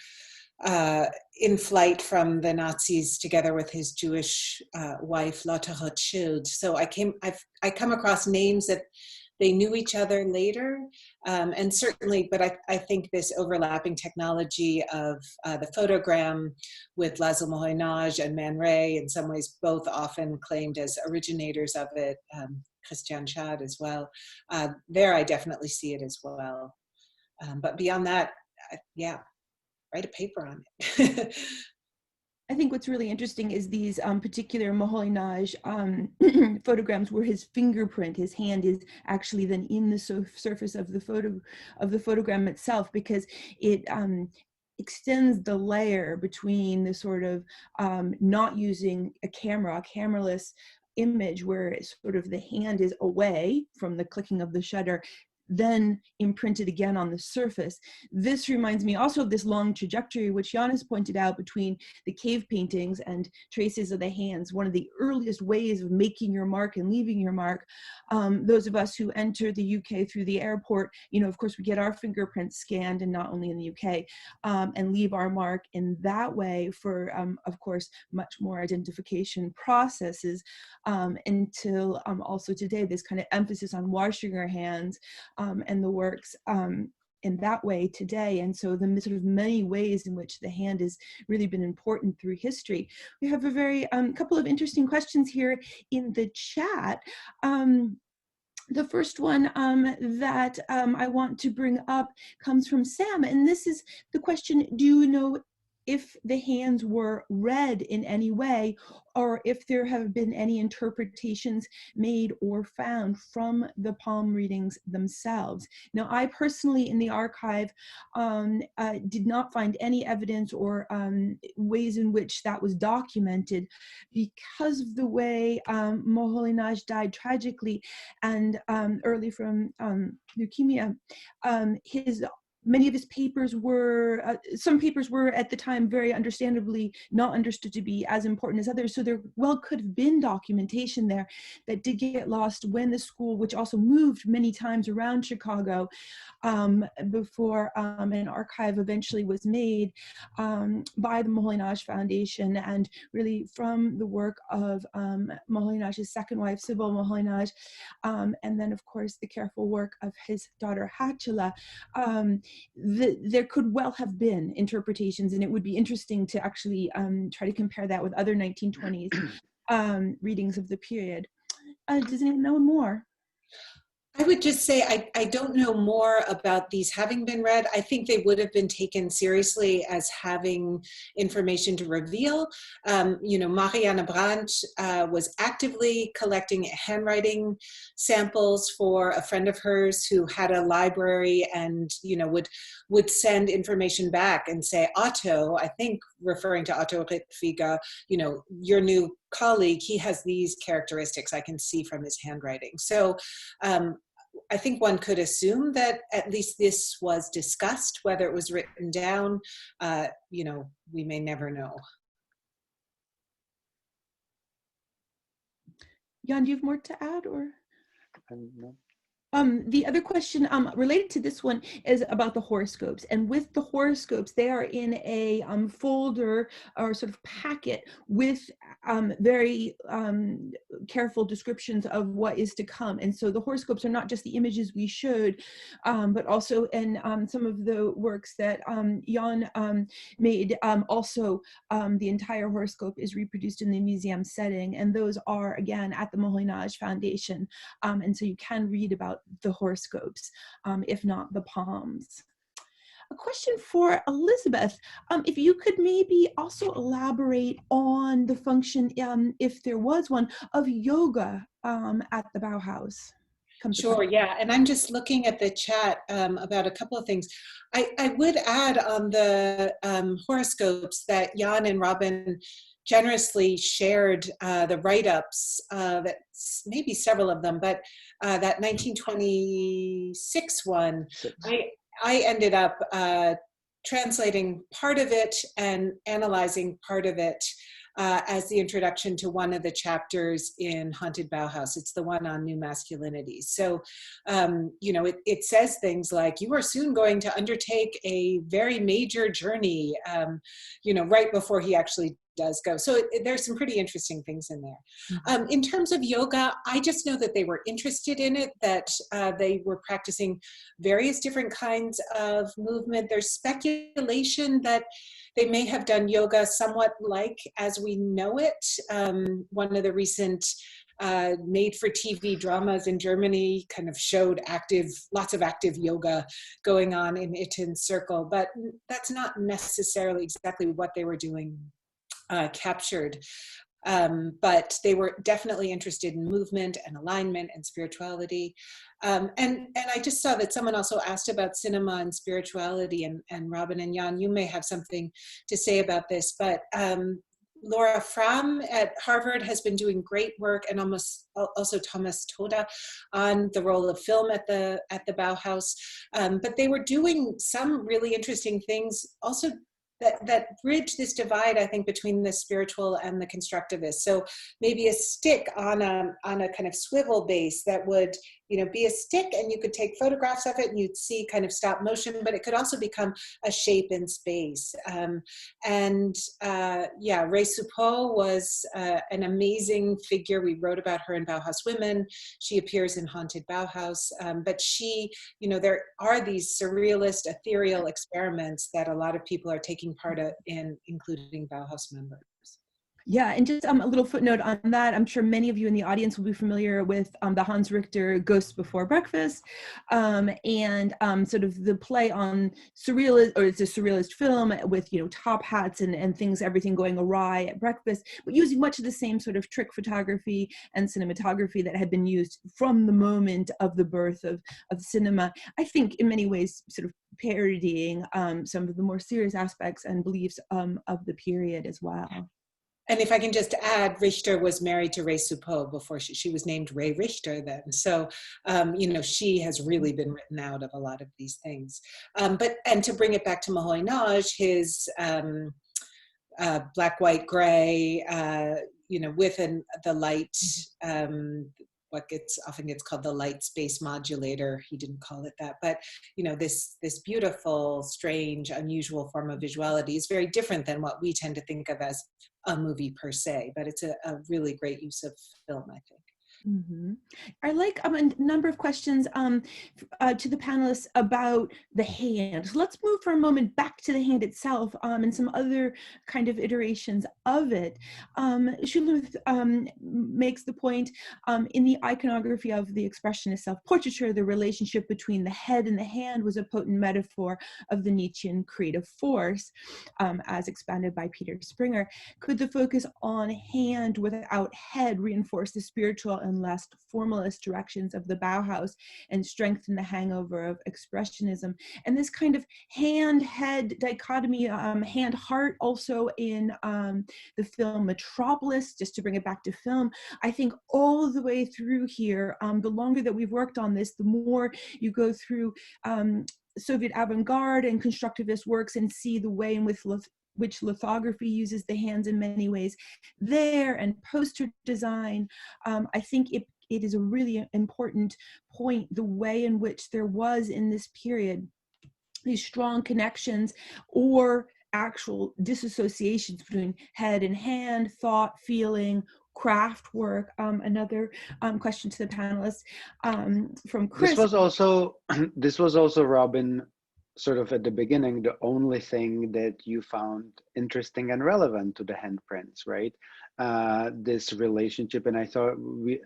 in flight from the Nazis together with his Jewish wife Lotte Rothschild. So I come across names that they knew each other later, and certainly, but I think this overlapping technology of the photogram with László Moholy-Nagy and Man Ray, in some ways both often claimed as originators of it, Christian Schad as well. There I definitely see it as well. But beyond that, yeah. Write a paper on it. I think what's really interesting is these particular Moholy-Nagy photograms where his fingerprint, his hand is actually then in the surface of the photogram itself, because it extends the layer between the sort of not using a cameraless image where it's sort of the hand is away from the clicking of the shutter, then imprinted again on the surface. This reminds me also of this long trajectory, which Johannes pointed out, between the cave paintings and traces of the hands, one of the earliest ways of making your mark and leaving your mark. Those of us who enter the UK through the airport, you know, of course, we get our fingerprints scanned, and not only in the UK, and leave our mark in that way for, of course, much more identification processes, until also today, this kind of emphasis on washing our hands and the works in that way today. And so the sort of many ways in which the hand has really been important through history. We have a very couple of interesting questions here in the chat. The first one that I want to bring up comes from Sam, and this is the question: do you know if the hands were read in any way, or if there have been any interpretations made or found from the palm readings themselves? Now, I personally, in the archive, did not find any evidence or ways in which that was documented, because of the way Moholy-Nagy died tragically and early from leukemia. many of his papers were, some papers were at the time very understandably not understood to be as important as others. So there well could have been documentation there that did get lost when the school, which also moved many times around Chicago, before an archive eventually was made by the Moholy-Nagy Foundation, and really from the work of Moholy-Nagy's second wife, Sybil Moholy-Nagy, and then of course the careful work of his daughter Hatchela. There could well have been interpretations, and it would be interesting to actually try to compare that with other 1920s readings of the period. Does anyone know more? I would just say I don't know more about these having been read. I think they would have been taken seriously as having information to reveal. Marianne Brandt was actively collecting handwriting samples for a friend of hers who had a library, and would send information back and say, Otto, I think referring to Otto Richter, your new colleague, he has these characteristics I can see from his handwriting. So I think one could assume that at least this was discussed. Whether it was written down, we may never know. Jan, do you have more to add, or? No. The other question related to this one is about the horoscopes. And with the horoscopes, they are in a folder or sort of packet with very careful descriptions of what is to come. And so the horoscopes are not just the images we showed, but also in some of the works that Jan made. Also, the entire horoscope is reproduced in the museum setting. And those are, again, at the Moholy-Nagy Foundation. And so you can read about the horoscopes, if not the palms. A question for Elizabeth, if you could maybe also elaborate on the function, if there was one, of yoga at the Bauhaus. Sure, yeah, and I'm just looking at the chat about a couple of things. I would add on the horoscopes that Jan and Robin generously shared the write-ups, that's maybe several of them, but that 1926 one, I ended up translating part of it and analyzing part of it as the introduction to one of the chapters in Haunted Bauhaus. It's the one on new masculinities. So, it says things like, you are soon going to undertake a very major journey, right before he actually does go. So there's some pretty interesting things in there. Mm-hmm. In terms of yoga, I just know that they were interested in it, that they were practicing various different kinds of movement. There's speculation that they may have done yoga somewhat like as we know it. One of the recent made-for-TV dramas in Germany kind of showed lots of active yoga going on in Itan's circle, but that's not necessarily exactly what they were doing captured. But they were definitely interested in movement and alignment and spirituality. And I just saw that someone also asked about cinema and spirituality, and Robin and Jan, you may have something to say about this, but Laura Fram at Harvard has been doing great work, and also Thomas Toda, on the role of film at the Bauhaus. But they were doing some really interesting things also that bridge this divide, I think, between the spiritual and the constructivist. So maybe a stick on a kind of swivel base that would, be a stick, and you could take photographs of it and you'd see kind of stop motion, but it could also become a shape in space. Ray Suppot was an amazing figure. We wrote about her in Bauhaus Women. She appears in Haunted Bauhaus, but she, there are these surrealist, ethereal experiments that a lot of people are taking part in, including Bauhaus members. Yeah, and just a little footnote on that. I'm sure many of you in the audience will be familiar with the Hans Richter Ghosts Before Breakfast, and sort of the play on surrealist, or it's a surrealist film with top hats and things, everything going awry at breakfast, but using much of the same sort of trick photography and cinematography that had been used from the moment of the birth of cinema. I think in many ways sort of parodying some of the more serious aspects and beliefs of the period as well. And if I can just add, Richter was married to Ray Suppot before she was named Ray Richter then. So, you know, she has really been written out of a lot of these things. And to bring it back to Moholy-Nagy, his black, white, gray, you know, with the light, often gets called the light space modulator. He didn't call it that, but you know, this beautiful, strange, unusual form of visuality is very different than what we tend to think of as a movie per se, but it's a really great use of film, I think. Mm-hmm. I like a number of questions to the panelists about the hand. So let's move for a moment back to the hand itself and some other kind of iterations of it. Schuldenfrei makes the point in the iconography of the expressionist self-portraiture, the relationship between the head and the hand was a potent metaphor of the Nietzschean creative force, as expanded by Peter Springer. Could the focus on hand without head reinforce the spiritual and less formalist directions of the Bauhaus and strengthen the hangover of expressionism? And this kind of hand-head dichotomy, hand-heart also in the film Metropolis, just to bring it back to film, I think all the way through here, the longer that we've worked on this, the more you go through Soviet avant-garde and constructivist works and see the way in which lithography uses the hands in many ways there, and poster design. I think it is a really important point, the way in which there was in this period these strong connections or actual disassociations between head and hand, thought, feeling, craft work. Another question to the panelists from Chris. This was also, Robin, sort of at the beginning, the only thing that you found interesting and relevant to the handprints, right? This relationship, and I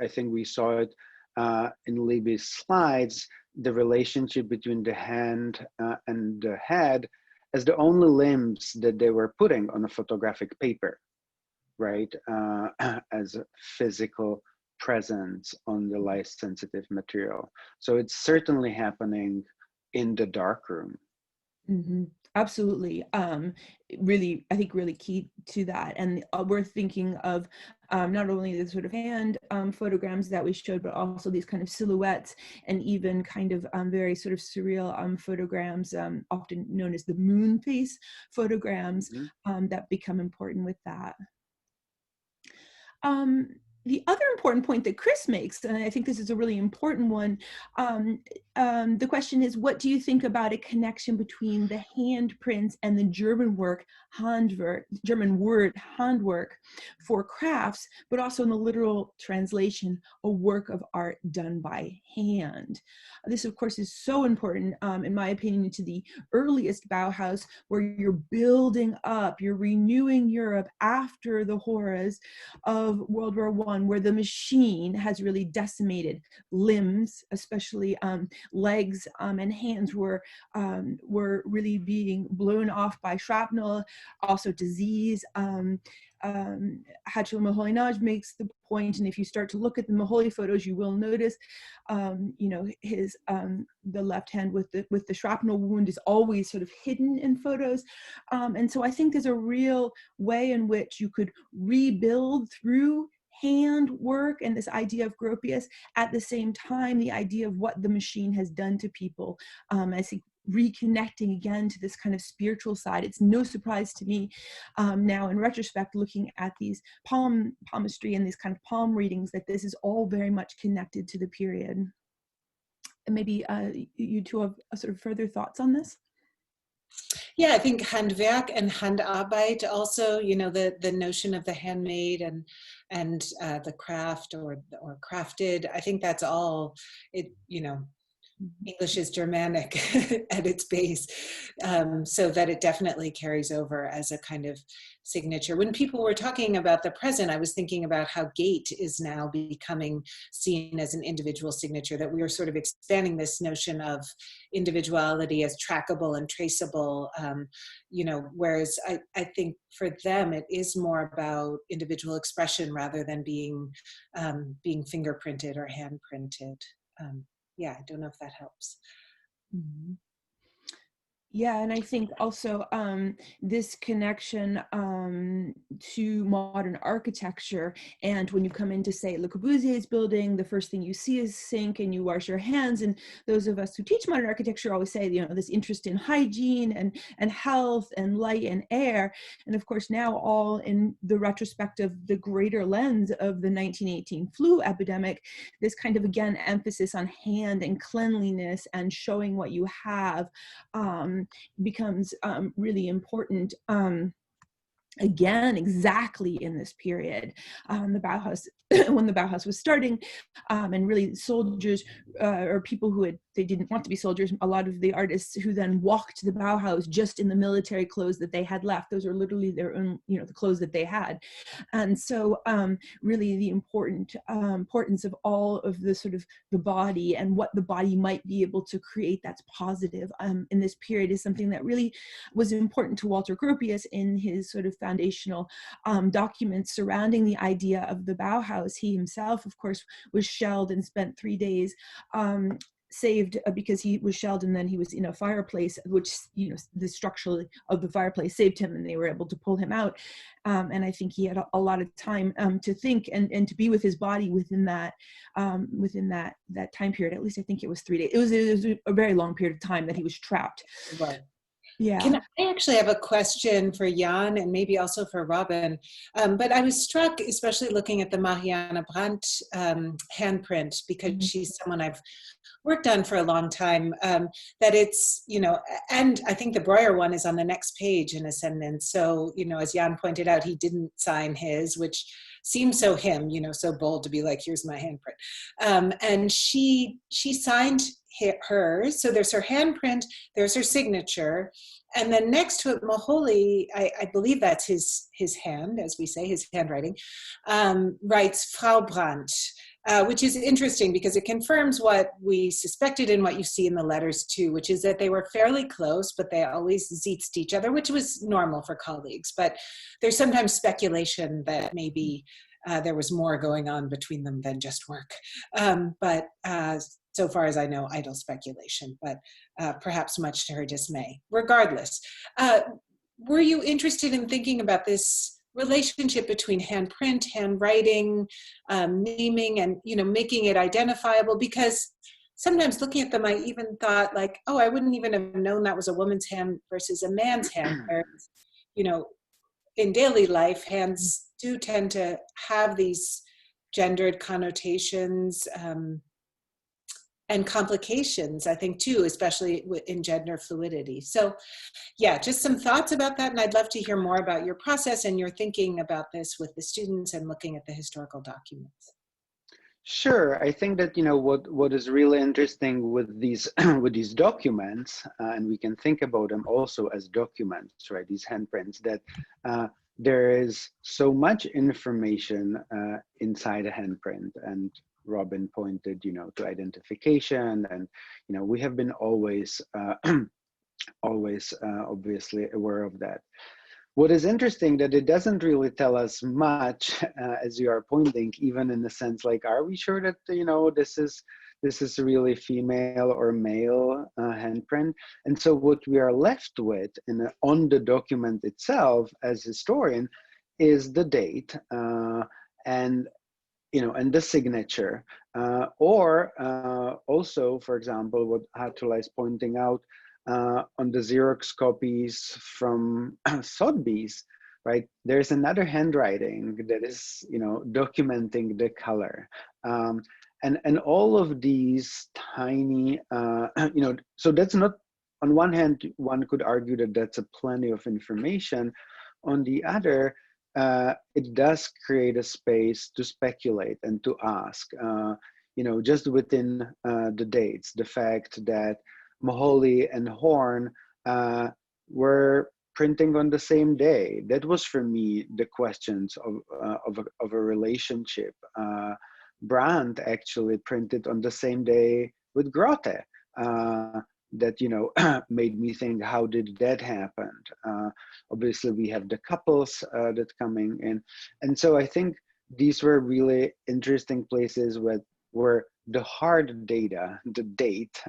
think we saw it in Libby's slides, the relationship between the hand and the head as the only limbs that they were putting on a photographic paper, right? As a physical presence on the light-sensitive material. So it's certainly happening in the darkroom. Mm-hmm. Absolutely. Really, I think really key to that. And we're thinking of not only the sort of hand photograms that we showed, but also these kind of silhouettes and even kind of very sort of surreal photograms, often known as the moon face photograms, that become important with that. The other important point that Chris makes, and I think this is a really important one, the question is, what do you think about a connection between the handprints and the German word handwork for crafts, but also in the literal translation, a work of art done by hand? This, of course, is so important, in my opinion, to the earliest Bauhaus, where you're building up, you're renewing Europe after the horrors of World War I, where the machine has really decimated limbs, especially legs and hands were really being blown off by shrapnel, also disease. László Moholy-Nagy makes the point, and if you start to look at the Moholy photos, you will notice, you know, his the left hand with the shrapnel wound is always sort of hidden in photos, and so I think there's a real way in which you could rebuild through hand work and this idea of Gropius, at the same time the idea of what the machine has done to people. I think reconnecting again to this kind of spiritual side. It's no surprise to me now in retrospect, looking at these palmistry and these kind of palm readings, that this is all very much connected to the period. And maybe you two have sort of further thoughts on this? Yeah, I think Handwerk and Handarbeit also, you know, the notion of the handmade and the craft or crafted, I think that's all, it, you know, English is Germanic at its base, so that it definitely carries over as a kind of signature. When people were talking about the present, I was thinking about how gait is now becoming seen as an individual signature, that we are sort of expanding this notion of individuality as trackable and traceable, you know, whereas I think for them it is more about individual expression rather than being fingerprinted or handprinted. Yeah, I don't know if that helps. Mm-hmm. Yeah, and I think also this connection to modern architecture, and when you come into, say, Le Corbusier's building, the first thing you see is sink and you wash your hands. And those of us who teach modern architecture always say, you know, this interest in hygiene and health and light and air. And of course, now all in the retrospective, the greater lens of the 1918 flu epidemic, this kind of, again, emphasis on hand and cleanliness and showing what you have becomes really important. Again, exactly in this period, the Bauhaus, when the Bauhaus was starting, and really soldiers or people who they didn't want to be soldiers, a lot of the artists who then walked to the Bauhaus just in the military clothes that they had left, those are literally their own, you know, the clothes that they had. And so really the importance of all of the sort of the body and what the body might be able to create that's positive in this period is something that really was important to Walter Gropius in his sort of foundational documents surrounding the idea of the Bauhaus. He himself, of course, was shelled and spent 3 days saved because he was shelled, and then he was in a fireplace, which, you know, the structure of the fireplace saved him, and they were able to pull him out. And I think he had a lot of time to think and to be with his body within that time period. At least I think it was 3 days. It was a very long period of time that he was trapped. Right. Yeah. Can I actually have a question for Jan and maybe also for Robin? But I was struck, especially looking at the Marianne Brandt handprint, because she's someone I've worked on for a long time, that it's, you know, and I think the Breuer one is on the next page in Ascendants. So, you know, as Jan pointed out, he didn't sign his, which seems so him, you know, so bold to be like, here's my handprint. And she signed hers. So there's her handprint, there's her signature. And then next to it, Moholy, I believe that's his hand, as we say, his handwriting, writes Frau Brandt. Which is interesting because it confirms what we suspected and what you see in the letters too, which is that they were fairly close, but they always zitsed each other, which was normal for colleagues. But there's sometimes speculation that maybe there was more going on between them than just work. But so far as I know, idle speculation, but perhaps much to her dismay. Regardless, were you interested in thinking about this relationship between handprint, handwriting, naming, and, you know, making it identifiable? Because sometimes looking at them, I even thought like, oh, I wouldn't even have known that was a woman's hand versus a man's hand. Whereas, you know, in daily life, hands do tend to have these gendered connotations and complications, I think, too, especially in gender fluidity. So yeah, just some thoughts about that. And I'd love to hear more about your process and your thinking about this with the students and looking at the historical documents. Sure. I think that, you know, what is really interesting with these with these documents, and we can think about them also as documents, right? These handprints, that there is so much information inside a handprint. And Robin pointed, you know, to identification, and, you know, we have been always obviously aware of that. What is interesting that it doesn't really tell us much, as you are pointing, even in the sense like, are we sure that, you know, this is really female or male handprint? And so what we are left with on the document itself as historian is the date and, you know, and the signature, or also, for example, what Hatula is pointing out on the Xerox copies from Sotheby's, right? There's another handwriting that is, you know, documenting the color, and all of these tiny, you know, so that's not, on one hand, one could argue that that's a plenty of information. On the other, it does create a space to speculate and to ask, you know, just within the dates, the fact that Moholy and Horn were printing on the same day. That was, for me, the questions of a relationship. Brandt actually printed on the same day with Grote. That, you know, made me think, how did that happen? Obviously, we have the couples that coming in. And so I think these were really interesting places where the hard data, the date,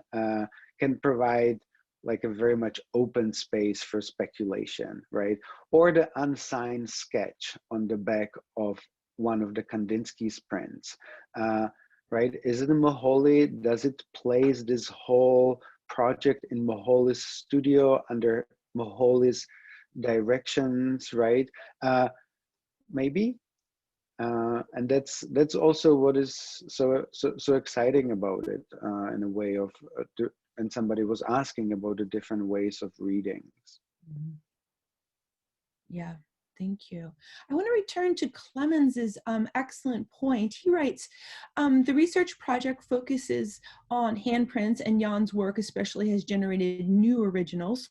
can provide like a very much open space for speculation, right? Or the unsigned sketch on the back of one of the Kandinsky's prints, right? Is it Moholy? Does it place this whole project in Moholy's studio under Moholy's directions, right? Maybe. And that's also what is so exciting about it, in a way of, and somebody was asking about the different ways of readings. Yeah, thank you. I want to return to Clemens's excellent point. He writes, the research project focuses on handprints, and Jan's work especially has generated new originals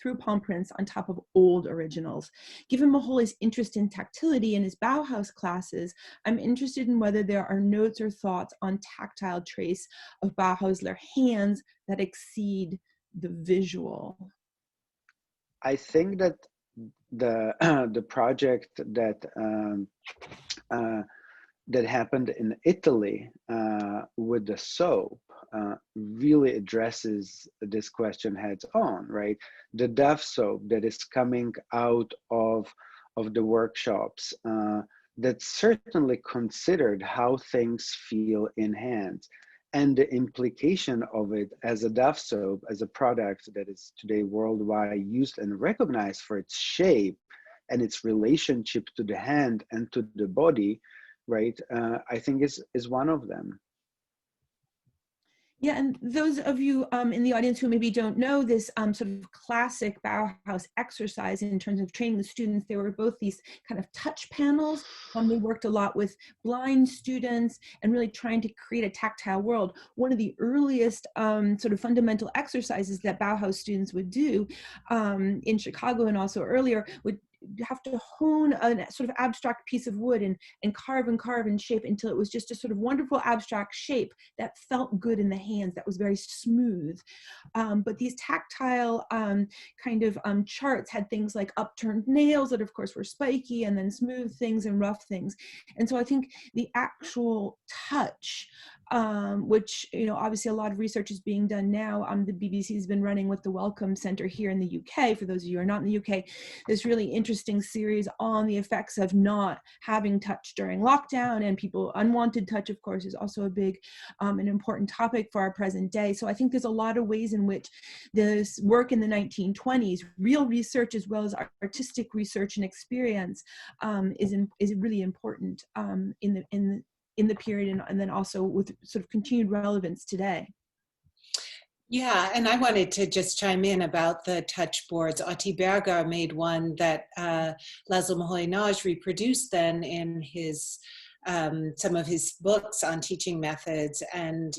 through palm prints on top of old originals. Given Moholy's interest in tactility in his Bauhaus classes, I'm interested in whether there are notes or thoughts on tactile trace of Bauhausler hands that exceed the visual. I think that the project that that happened in Italy with the soap really addresses this question heads on, right? The Dove soap that is coming out of the workshops, that certainly considered how things feel in hands, and the implication of it as a Dove soap, as a product that is today worldwide used and recognized for its shape and its relationship to the hand and to the body, right? I think is one of them. Yeah, and those of you in the audience who maybe don't know this sort of classic Bauhaus exercise in terms of training the students, there were both these kind of touch panels. They worked a lot with blind students and really trying to create a tactile world. One of the earliest sort of fundamental exercises that Bauhaus students would do in Chicago and also earlier would have to hone a sort of abstract piece of wood and carve and shape until it was just a sort of wonderful abstract shape that felt good in the hands, that was very smooth. But these tactile kind of charts had things like upturned nails that of course were spiky, and then smooth things and rough things. And so I think the actual touch, which, you know, obviously a lot of research is being done now. The BBC has been running with the Wellcome Centre here in the UK, for those of you who are not in the UK, this really interesting series on the effects of not having touch during lockdown, and people, unwanted touch, of course, is also a big and important topic for our present day. So I think there's a lot of ways in which this work in the 1920s, real research as well as artistic research and experience, is really important in the period, and then also with sort of continued relevance today. Yeah, and I wanted to just chime in about the touch boards. Otti Berger made one that László Moholy-Nagy reproduced then in his some of his books on teaching methods. And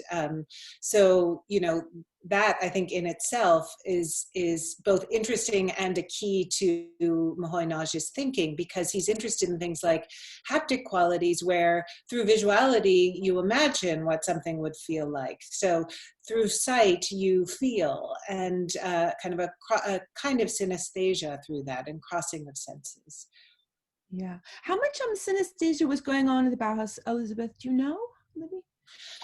so, you know, that I think in itself is both interesting and a key to Moholy-Nagy's thinking, because he's interested in things like haptic qualities, where through visuality you imagine what something would feel like. So through sight you feel, and kind of a kind of synesthesia through that, and crossing of senses. Yeah. How much synesthesia was going on in the Bauhaus, Elizabeth? Do you know? Maybe?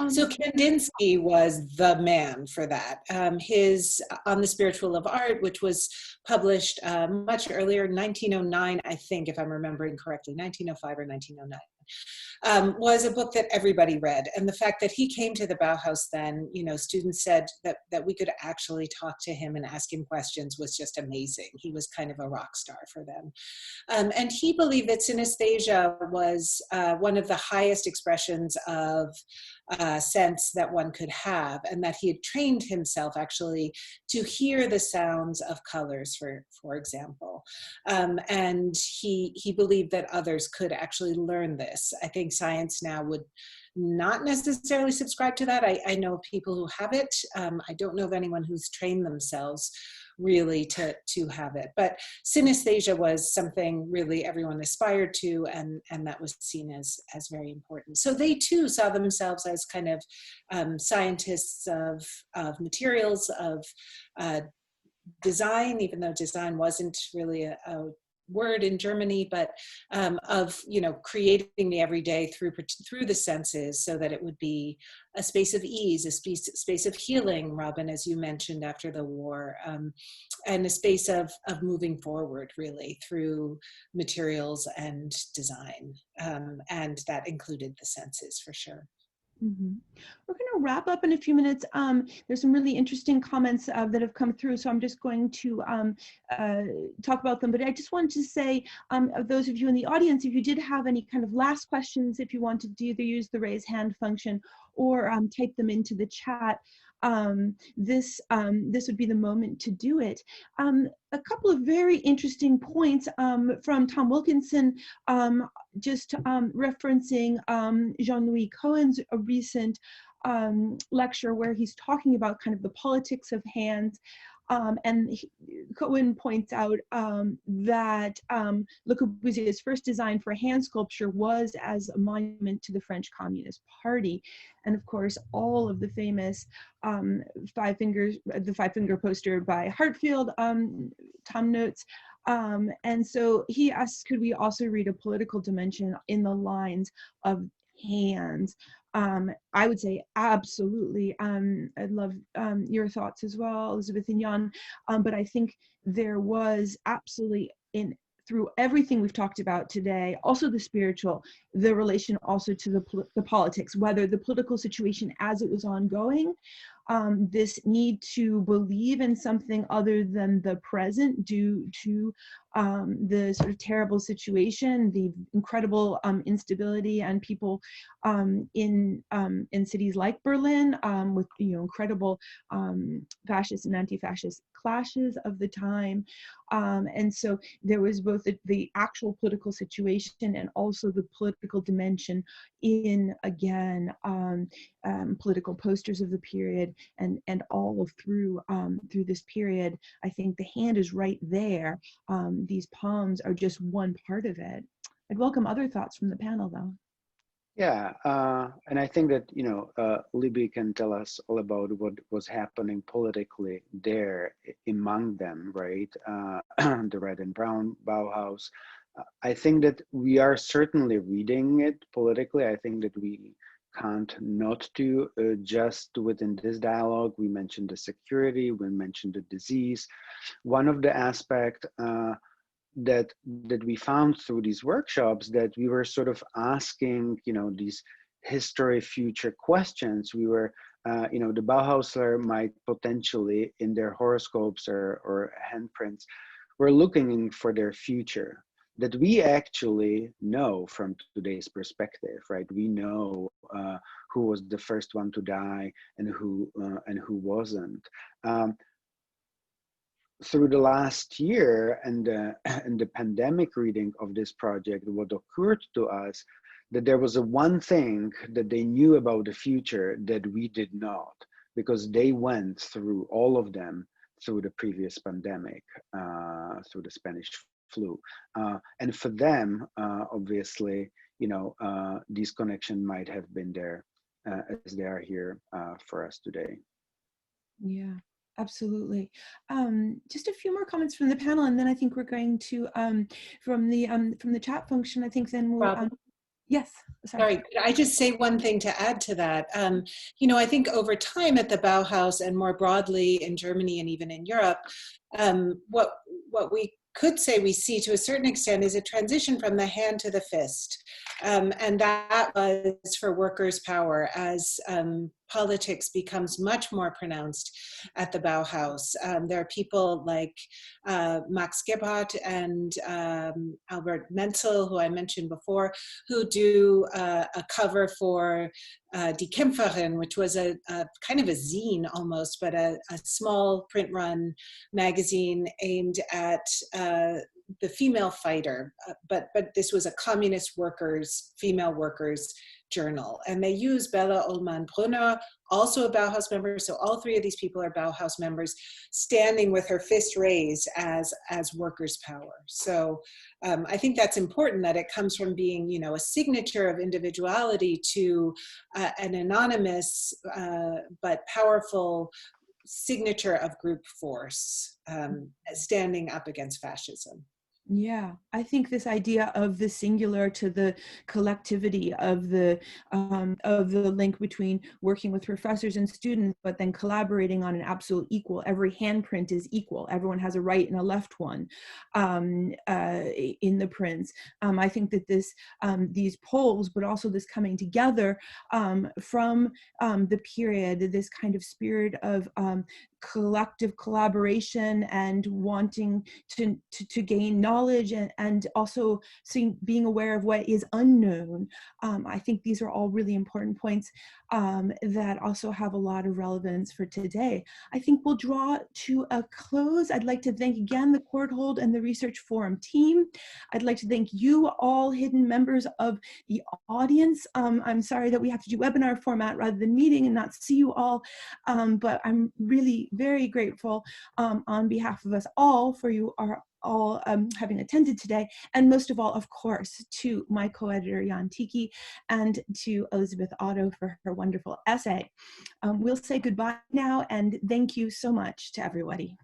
So Kandinsky was the man for that. His On the Spiritual of Art, which was published much earlier, 1909, I think, if I'm remembering correctly, 1905 or 1909. Was a book that everybody read. And the fact that he came to the Bauhaus then, you know, students said that we could actually talk to him and ask him questions was just amazing. He was kind of a rock star for them. And he believed that synesthesia was one of the highest expressions of sense that one could have, and that he had trained himself actually to hear the sounds of colors, for example. And he believed that others could actually learn this. I think science now would not necessarily subscribe to that. I know people who have it. I don't know of anyone who's trained themselves really to have it. But synesthesia was something really everyone aspired to, and that was seen as very important. So they too saw themselves as kind of scientists of materials, of design, even though design wasn't really word in Germany, but of, you know, creating the everyday through the senses, so that it would be a space of ease, a space of healing, Robin, as you mentioned, after the war, and a space of moving forward, really, through materials and design. And that included the senses, for sure. Mm-hmm. We're going to wrap up in a few minutes. There's some really interesting comments that have come through, so I'm just going to talk about them. But I just wanted to say, those of you in the audience, if you did have any kind of last questions, if you wanted to either use the raise hand function or type them into the chat, this would be the moment to do it. A couple of very interesting points from Tom Wilkinson, just referencing Jean-Louis Cohen's recent lecture, where he's talking about kind of the politics of hands. And Cohen points out that Le Corbusier's first design for hand sculpture was as a monument to the French Communist Party. And of course, all of the famous the five-finger poster by Hartfield, Tom notes. And so he asks, could we also read a political dimension in the lines of hands? I would say absolutely. I'd love your thoughts as well, Elizabeth and Jan. But I think there was absolutely, through everything we've talked about today, also the spiritual, the relation also to the politics, whether the political situation as it was ongoing, this need to believe in something other than the present due to the sort of terrible situation, the incredible instability, and people in cities like Berlin with, you know, incredible fascist and anti-fascist clashes of the time. And so there was both the actual political situation and also the political dimension in, again, political posters of the period, and all through this period. I think the hand is right there. These palms are just one part of it. I'd welcome other thoughts from the panel, though. Yeah, and I think that, you know, Libby can tell us all about what was happening politically there among them, right? The red and brown Bauhaus. I think that we are certainly reading it politically. I think that we can't not do just within this dialogue. We mentioned the security, we mentioned the disease. One of the aspects that we found through these workshops, that we were sort of asking, you know, these history future questions. We were, you know, the Bauhausler might potentially, in their horoscopes or handprints, were looking for their future, that we actually know from today's perspective, right? We know who was the first one to die and who wasn't. Through the last year and the pandemic reading of this project, what occurred to us, that there was one thing that they knew about the future that we did not, because they went through all of them through the previous pandemic, through the Spanish flu. And for them, obviously, you know, these connections might have been there as they are here for us today. Yeah. Absolutely. Just a few more comments from the panel, and then I think we're going to from the chat function. I think then we'll. Yes. Sorry, could I just say one thing to add to that? You know, I think over time at the Bauhaus and more broadly in Germany and even in Europe, what we could say we see to a certain extent is a transition from the hand to the fist. And that was for workers' power as politics becomes much more pronounced at the Bauhaus. There are people like Max Gebhardt and Albert Menzel, who I mentioned before, who do a cover for Die Kämpferin, which was a kind of a zine almost, but a small print run magazine aimed at the female fighter, but this was a communist female workers journal. And they use Bella Ullmann-Brunner, also a Bauhaus member. So all three of these people are Bauhaus members, standing with her fist raised as workers' power. So I think that's important, that it comes from being, you know, a signature of individuality to an anonymous but powerful signature of group force, standing up against fascism. Yeah, I think this idea of the singular to the collectivity of the link between working with professors and students, but then collaborating on an absolute equal. Every handprint is equal. Everyone has a right and a left one in the prints. I think that these polls, but also this coming together from the period, this kind of spirit of collective collaboration and wanting to gain knowledge and also being aware of what is unknown. I think these are all really important points that also have a lot of relevance for today. I think we'll draw to a close. I'd like to thank again the Courthold and the Research Forum team. I'd like to thank you all hidden members of the audience. I'm sorry that we have to do webinar format rather than meeting and not see you all, but I'm really very grateful on behalf of us all for you are all having attended today, and most of all, of course, to my co-editor Jan Tichy and to Elizabeth Otto for her wonderful essay. We'll say goodbye now, and thank you so much to everybody.